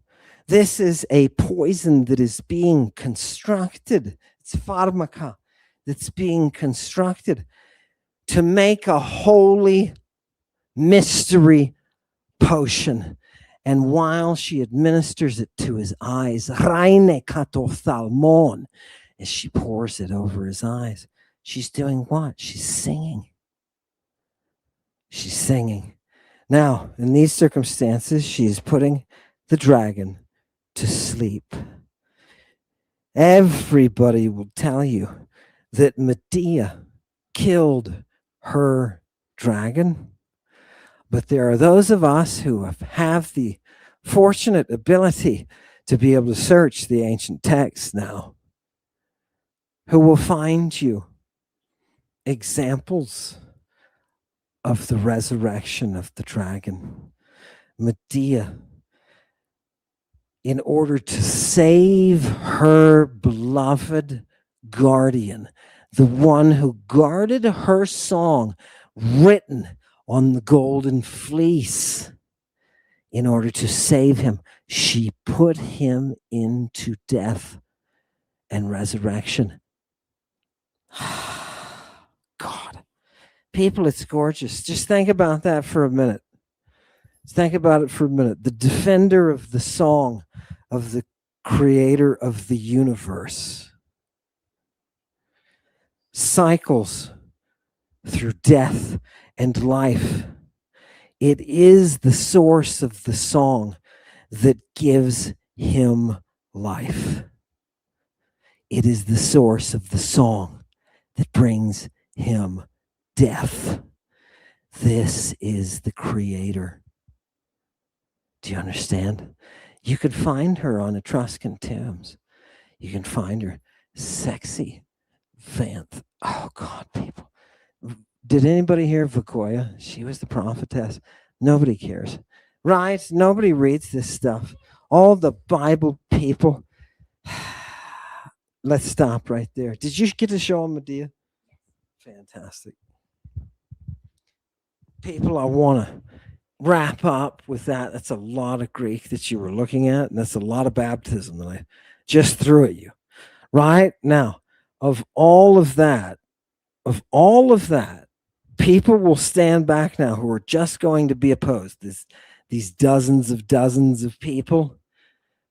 This is a poison that is being constructed. It's pharmaca that's being constructed to make a holy mystery potion. And while she administers it to his eyes, Raine katophthalmon, as she pours it over his eyes, she's doing what? She's singing. She's singing. Now, in these circumstances, she is putting the dragon to sleep. Everybody will tell you that Medea killed her dragon. But there are those of us who have the fortunate ability to be able to search the ancient texts now, who will find you examples of the resurrection of the dragon. Medea, in order to save her beloved guardian, the one who guarded her song written on the golden fleece, in order to save him, she put him into death and resurrection. God, people, it's gorgeous. Just think about that for a minute. Think about it for a minute. The defender of the song of the creator of the universe cycles through death and life. It is the source of the song that gives him life. It is the source of the song that brings him death. This is the creator. Do you understand? You could find her on Etruscan tombs. You can find her sexy Vanth. Oh God, people. Did anybody hear Vakoya? She was the prophetess. Nobody cares, right? Nobody reads this stuff. All the Bible people. Let's stop right there. Did you get to show them Medea? Fantastic. People, I want to wrap up with that. That's a lot of Greek that you were looking at, and that's a lot of baptism that I just threw at you. Right? Now, of all of that, People will stand back now who are just going to be opposed. These dozens of people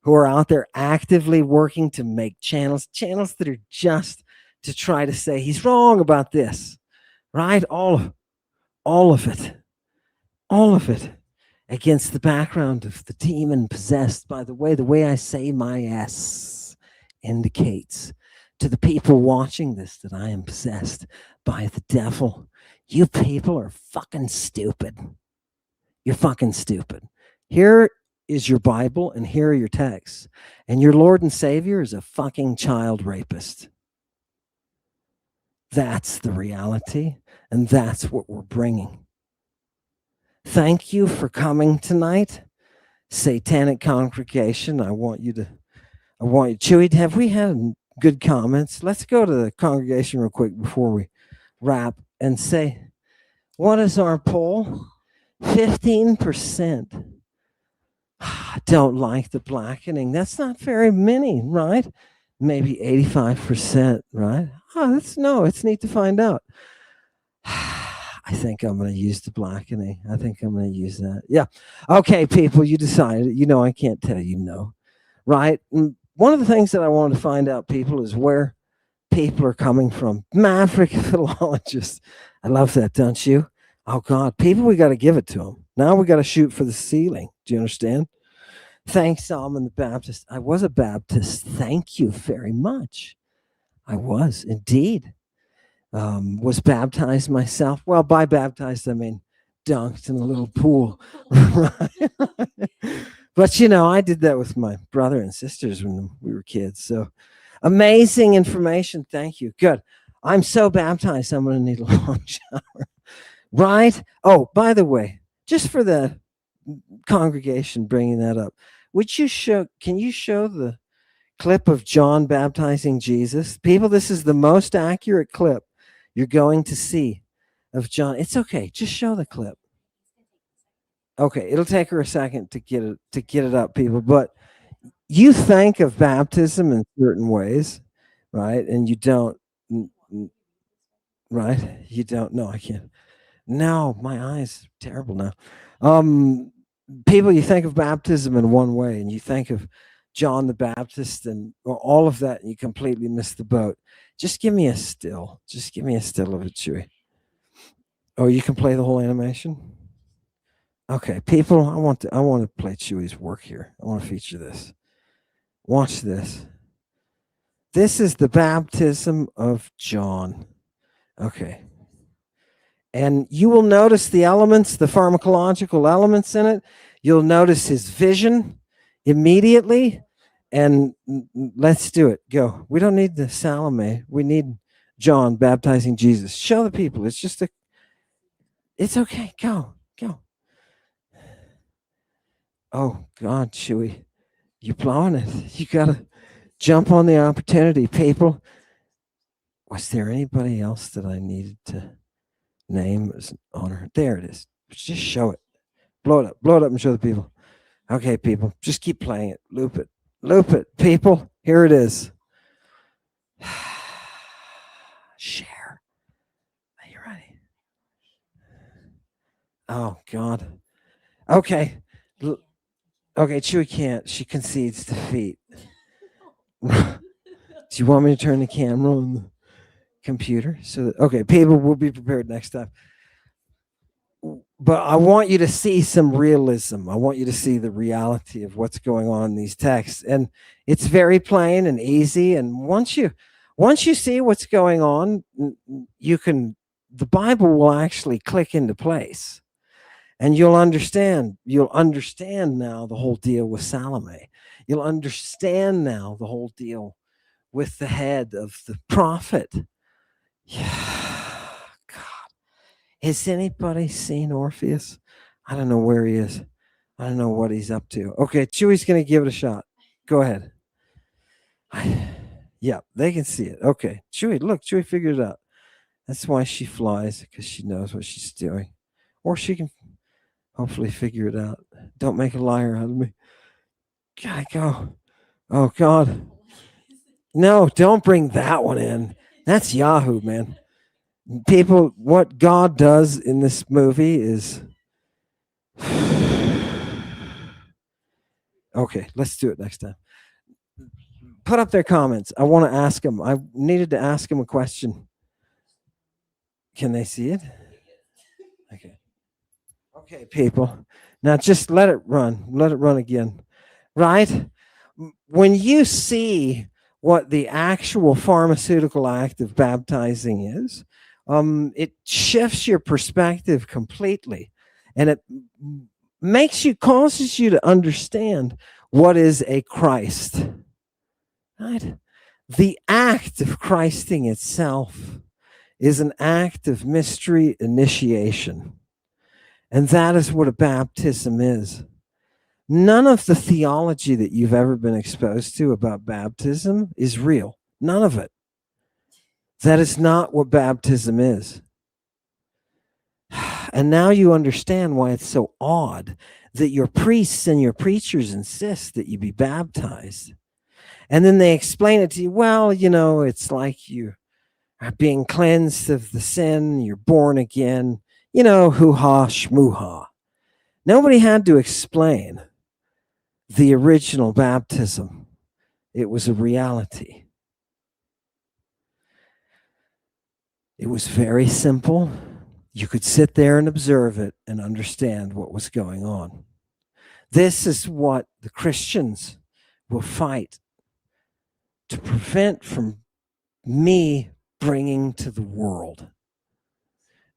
who are out there actively working to make channels that are just to try to say he's wrong about this, right? All of it against the background of the demon possessed. By the way I say my S indicates to the people watching this that I am possessed by the devil. You people are fucking stupid. You're fucking stupid. Here is your Bible and here are your texts. And your Lord and Savior is a fucking child rapist. That's the reality, and that's what we're bringing. Thank you for coming tonight, Satanic Congregation. I want you, Chewy, have we had good comments? Let's go to the congregation real quick before we wrap and say, what is our poll? 15% don't like the blackening. That's not very many, right? Maybe 85%, right? Oh, it's neat to find out. I think I'm going to use the blackening. I think I'm going to use that. Yeah. Okay, people, you decided. You know, I can't tell you no, right? And one of the things that I wanted to find out, people, is where people are coming from. Maverick philologists. I love that, don't you? Oh, God. People, we got to give it to them. Now we got to shoot for the ceiling. Do you understand? Thanks, Solomon the Baptist. I was a Baptist. Thank you very much. I was, indeed. Was baptized myself. Well, by baptized, I mean dunked in a little pool. But, you know, I did that with my brother and sisters when we were kids. So amazing information. Thank you. Good. I'm so baptized, I'm going to need a long shower. Right? Oh, by the way, just for the congregation bringing that up, can you show the clip of John baptizing Jesus? People, this is the most accurate clip you're going to see of John. It's okay. Just show the clip. Okay, it'll take her a second to get it up, people. But you think of baptism in certain ways, right? And you don't, right? You don't. No, I can't. No, my eyes are terrible now. People, you think of baptism in one way, and you think of John the Baptist and all of that, and you completely miss the boat. Just give me a still. Just give me a still of it, Chewy. Oh, you can play the whole animation? Okay, people, I want to play Chewy's work here. I want to feature this. Watch this. This is the baptism of John. Okay. And you will notice the elements, the pharmacological elements in it. You'll notice his vision immediately. And let's do it. Go. We don't need the Salome. We need John baptizing Jesus. Show the people. It's okay. Go. Oh, God, Chewy. You're blowing it. You got to jump on the opportunity, people. Was there anybody else that I needed to name as an honor? There it is. Just show it. Blow it up and show the people. Okay, people, just keep playing it. Loop it, people. Here it is. Share. Are you ready? Oh, God. Okay. Okay, Chewy can't. She concedes defeat. Do you want me to turn the camera on the computer? Okay, people, will be prepared next time. But I want you to see some realism. I want you to see the reality of what's going on in these texts. And it's very plain and easy. And once you see what's going on, the Bible will actually click into place. And you'll understand now the whole deal with Salome. You'll understand now the whole deal with the head of the prophet. Yeah, God. Has anybody seen Orpheus? I don't know where he is. I don't know what he's up to. Okay, Chewy's going to give it a shot. Go ahead. Yeah, they can see it. Okay, Chewy, look, Chewy figured it out. That's why she flies, because she knows what she's doing. Or she can hopefully figure it out. Don't make a liar out of me. Gotta go. Oh, God. No, don't bring that one in. That's Yahoo, man. People, what God does in this movie is okay. Let's do it next time. Put up their comments. I want to ask them. I needed to ask them a question. Can they see it? Okay. Okay, people. Now just let it run. Let it run again. Right? When you see what the actual pharmaceutical act of baptizing is, it shifts your perspective completely, and it causes you to understand what is a Christ. Right? The act of Christing itself is an act of mystery initiation. And that is what a baptism is. None of the theology that you've ever been exposed to about baptism is real. None of it. That is not what baptism is. And now you understand why it's so odd that your priests and your preachers insist that you be baptized. And then they explain it to you, well, it's like you are being cleansed of the sin, you're born again, hoo-ha, shmoo-ha. Nobody had to explain the original baptism. It was a reality. It was very simple. You could sit there and observe it and understand what was going on. This is what the Christians will fight to prevent from me bringing to the world.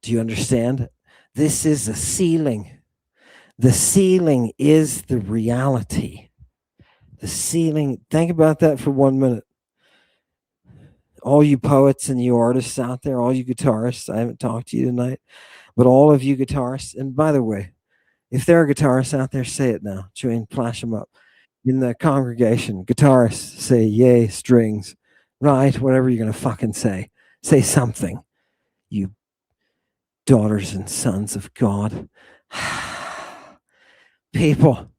Do you understand? This is a ceiling. The ceiling is the reality. The ceiling, think about that for 1 minute. All you poets and you artists out there, all you guitarists, I haven't talked to you tonight, but all of you guitarists, and by the way, if there are guitarists out there, say it now. Julian, flash them up. In the congregation, guitarists, say yay, strings, right? Whatever you're going to fucking say. Say something, you daughters and sons of God. People.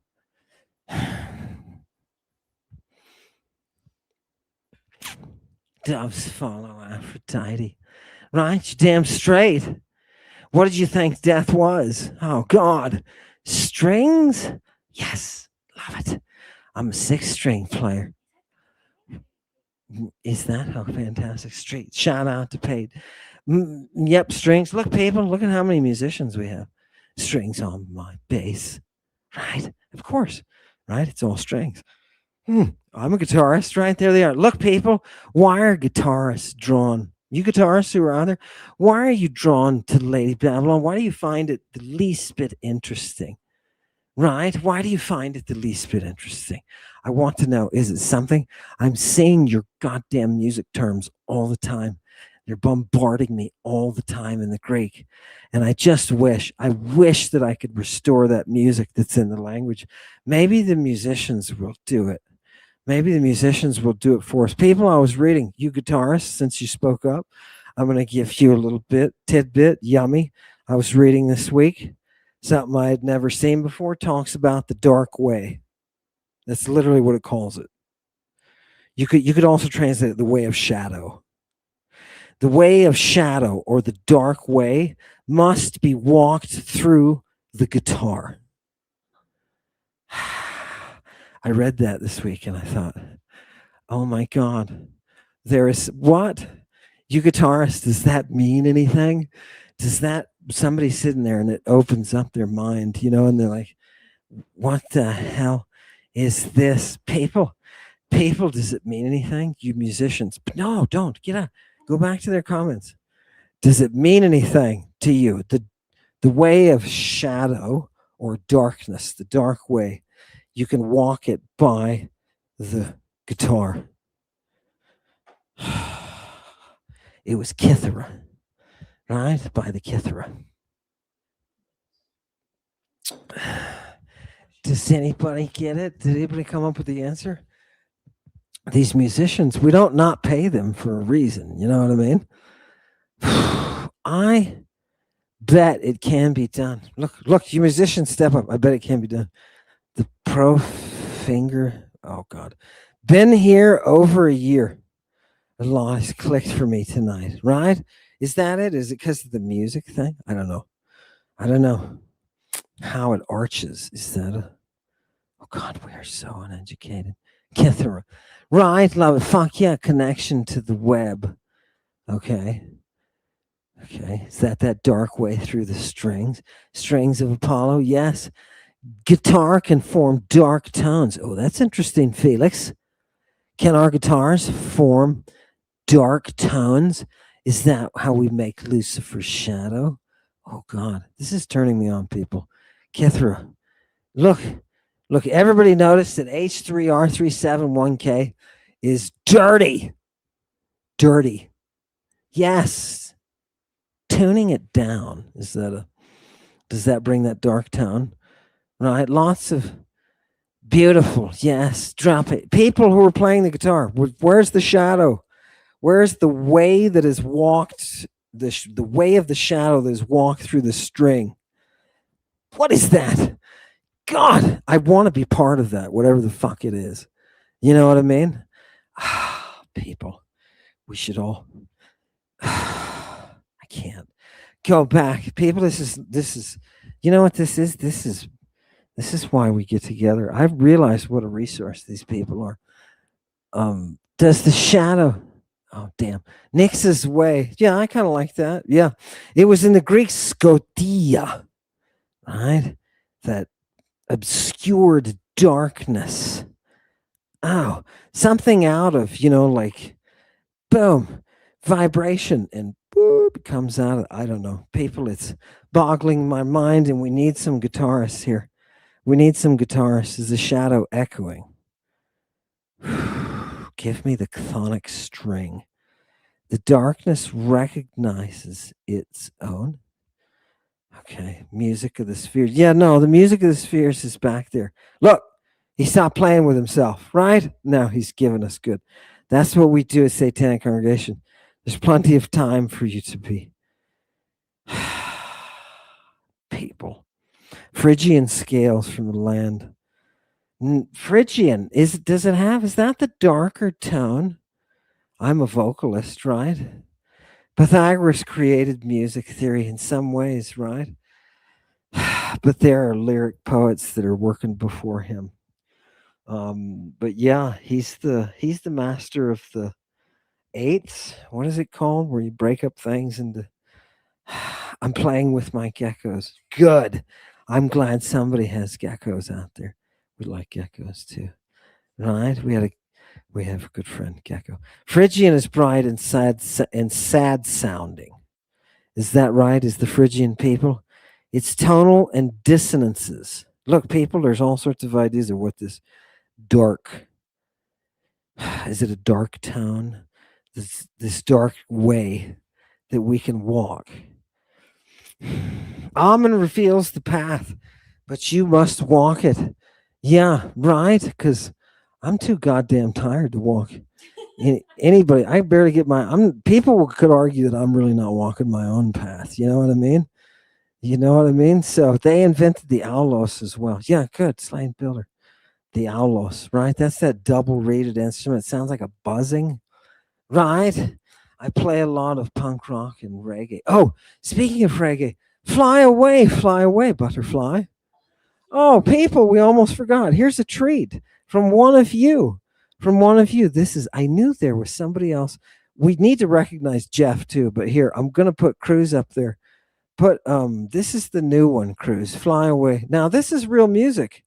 Doves follow Aphrodite. Right? You damn straight. What did you think death was? Oh, God. Strings? Yes. Love it. I'm a 6-string player. Is that how fantastic? Straight shout out to Pate. Yep, strings. Look, people, look at how many musicians we have. Strings on my bass. Right? Of course. Right? It's all strings. I'm a guitarist. Right? There they are. Look, people, why are guitarists drawn? You guitarists who are out there, why are you drawn to Lady Babylon? Why do you find it the least bit interesting? Right? Why do you find it the least bit interesting? I want to know, is it something? I'm saying your goddamn music terms all the time. They're bombarding me all the time in the Greek. And I wish that I could restore that music that's in the language. Maybe the musicians will do it. Maybe the musicians will do it for us. People, I was reading, you guitarists, since you spoke up, I'm going to give you a little tidbit, yummy. I was reading this week. Something I had never seen before, talks about the dark way. That's literally what it calls it. You could also translate it the way of shadow. The way of shadow, or the dark way, must be walked through the guitar. I read that this week and I thought, oh my God, there is what? You guitarists, does that mean anything? Does that, somebody sitting there and it opens up their mind, and they're like, what the hell is this? People, does it mean anything? You musicians, no, don't, get out. Go back to their comments. Does it mean anything to you? The way of shadow or darkness, the dark way, you can walk it by the guitar. It was Kithara, right? By the Kithara. Does anybody get it? Did anybody come up with the answer? These musicians, we don't not pay them for a reason. You know what I mean? I bet it can be done. Look, you musicians, step up. I bet it can be done. The pro finger. Oh, God. Been here over a year. A lot has clicked for me tonight, right? Is that it? Is it because of the music thing? I don't know. I don't know how it arches. Is that a? Oh God, we are so uneducated. Kithera. Right, love it. Fuck yeah, connection to the web. Okay. Okay. Is that dark way through the strings? Strings of Apollo? Yes. Guitar can form dark tones. Oh, that's interesting, Felix. Can our guitars form dark tones? Is that how we make Lucifer's shadow? Oh God, this is turning me on, people. Kithra, look, everybody notice that H3R371K is dirty. Dirty. Yes. Tuning it down. Does that bring that dark tone? Right? Lots of beautiful. Yes. Drop it. People who are playing the guitar. Where's the shadow? Where's the way that is walked, the way of the shadow that is walked through the string? What is that? God, I want to be part of that, whatever the fuck it is. You know what I mean? People, we should all. I can't go back. People, this is. You know what this is? This is why we get together. I've realized what a resource these people are. Does the shadow? Oh damn, Nix's way. Yeah, I kind of like that. Yeah, it was in the Greek scotia, right? That obscured darkness. Oh, something out of, like, boom, vibration, and boop, comes out of, I don't know. People, it's boggling my mind, and we need some guitarists here. We need some guitarists. Is the shadow echoing? Give me the chthonic string. The darkness recognizes its own. Okay, music of the spheres. Yeah, no, the music of the spheres is back there. Look, he stopped playing with himself, right? Now he's giving us good. That's what we do at Satanic Congregation. There's plenty of time for you to be people. Phrygian scales from the land. Phrygian, is that the darker tone? I'm a vocalist, right? Pythagoras created music theory in some ways, right? But there are lyric poets that are working before him. But yeah, he's the master of the eighths. What is it called? Where you break up things into. I'm playing with my geckos. Good. I'm glad somebody has geckos out there. We like geckos too, right? We have a good friend, Gecko. Phrygian is bright and sad sounding. Is that right? Is the Phrygian people? It's tonal and dissonances. Look, people, there's all sorts of ideas of what this dark. Is it a dark tone? This dark way that we can walk. Amen reveals the path, but you must walk it. Yeah, right? Because I'm too goddamn tired to walk. Anybody, I barely get people could argue that I'm really not walking my own path. You know what I mean? You know what I mean? So they invented the aulos as well. Yeah, good. Slain Builder. The aulos, right? That's that double rated instrument. It sounds like a buzzing, right? I play a lot of punk rock and reggae. Oh, speaking of reggae, fly away, butterfly. Oh, people, we almost forgot. Here's a treat from one of you. I knew there was somebody else. We need to recognize Jeff too, but here, I'm going to put Cruz up there. This is the new one, Cruz. Fly away. Now, this is real music,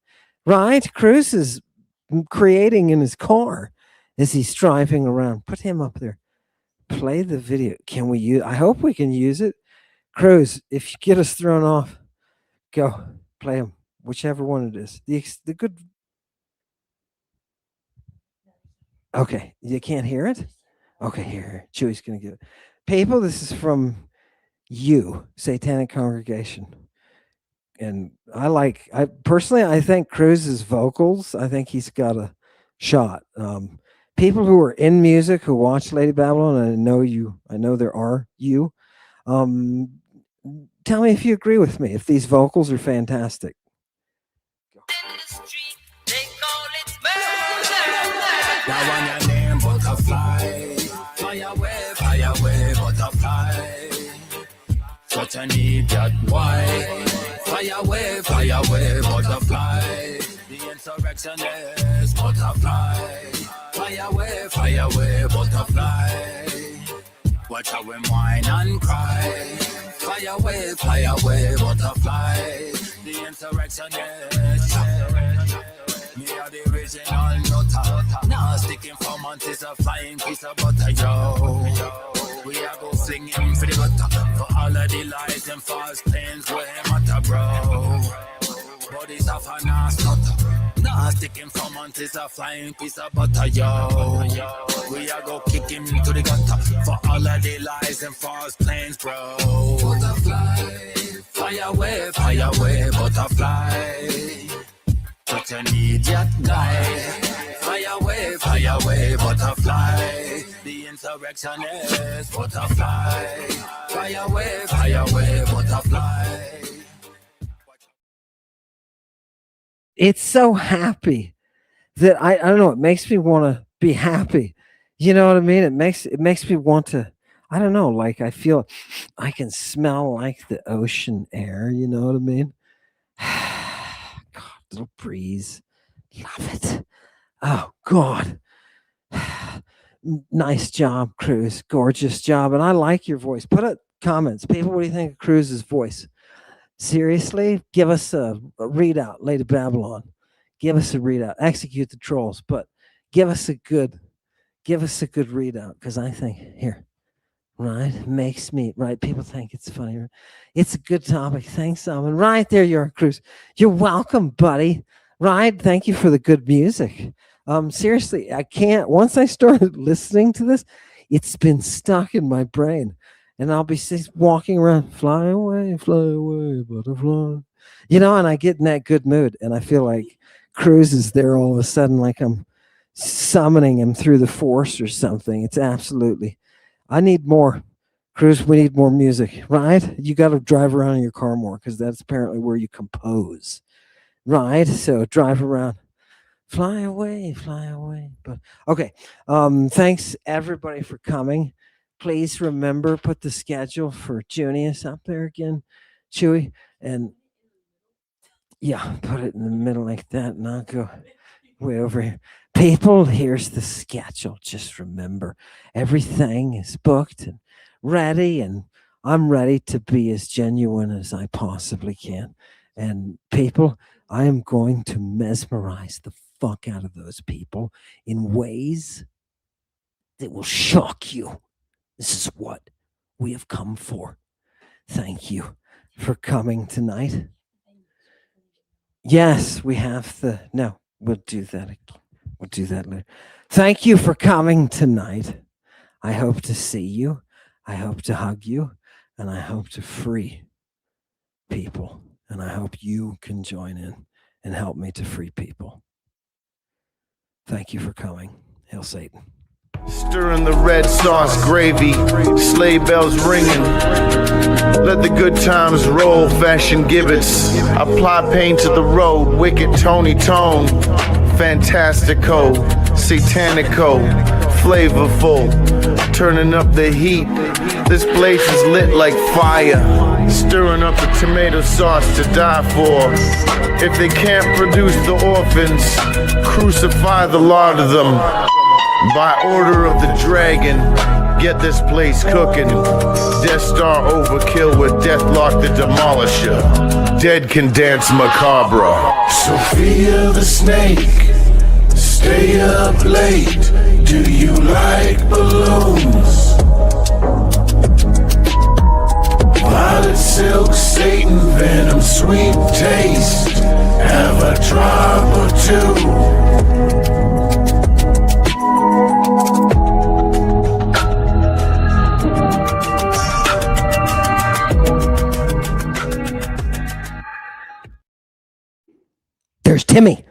right? Cruz is creating in his car as he's driving around. Put him up there. Play the video. Can we use? I hope we can use it. Cruz, if you get us thrown off, go play him. Whichever one it is. The good. Okay, you can't hear it? Okay, here. Chewy's going to give it. People, this is from you, Satanic Congregation. And I personally think Cruz's vocals, I think he's got a shot. People who are in music, who watch Lady Babylon, and I know there are you. Tell me if you agree with me, if these vocals are fantastic. That one your name, butterfly. Fire away, butterfly. but I need that why. Fly away, butterfly. The insurrectionist butterfly. Fly away, butterfly. Watch how we whine and cry. Fly away, butterfly. The insurrectionist. Me are the original nutter. Now sticking for months is a flying piece of butter, yo. We are go sling him for the gutter. For all of the lies and false claims where matter, bro. Bodies of a nice nutter. Now sticking for months is a flying piece of butter, yo. We are go kick him to the gutter. For all of the lies and false claims, bro. Butterfly, fly away, butterfly. Such an idiot guy. Fly away, butterfly. The insurrectionist butterfly. Fly away, butterfly. It's so happy that I don't know, it makes me want to be happy. You know what I mean? It makes me want to, I don't know, like I feel I can smell like the ocean air, you know what I mean? God, little breeze. Love it. Oh God. Nice job, Cruz. Gorgeous job. And I like your voice. Put up comments. People, what do you think of Cruz's voice? Seriously, give us a readout, Lady Babylon. Give us a readout. Execute the trolls, but give us a good readout, because I think here, right, makes me right. People think it's funny. It's a good topic. Thanks, Simon. Right there, you're Cruz. You're welcome, buddy. Right, thank you for the good music. Seriously, I can't. Once I started listening to this, it's been stuck in my brain. And I'll be walking around, fly away, butterfly. You know, and I get in that good mood. And I feel like Cruz is there all of a sudden, like I'm summoning him through the force or something. It's absolutely, I need more. Cruz, we need more music, right? You got to drive around in your car more, because that's apparently where you compose, right? So drive around. Fly away. But okay. Thanks everybody for coming. Please remember, put the schedule for Junius up there again, Chewy, and yeah, put it in the middle like that, and I'll go way over here. People, here's the schedule. Just remember, everything is booked and ready, and I'm ready to be as genuine as I possibly can. And people, I am going to mesmerize the fuck out of those people in ways that will shock you. This is what we have come for. Thank you for coming tonight. Yes, we have no, we'll do that. We'll do that later. Thank you for coming tonight. I hope to see you. I hope to hug you. And I hope to free people. And I hope you can join in and help me to free people. Thank you for coming. Hail Satan. Stirring the red sauce gravy, sleigh bells ringing. Let the good times roll, fashion gibbets. Apply paint to the road, wicked Tony Tone. Fantastico, satanico, flavorful. Turning up the heat, this place is lit like fire. Stirring up the tomato sauce to die for. If they can't produce the orphans, crucify the lot of them. By order of the dragon, get this place cooking. Death Star overkill with Deathlock the Demolisher. Dead can dance macabre. Sophia the snake, stay up late. Do you like balloons? Violet silk, Satan venom, sweet taste. Have a drop or two. There's Timmy.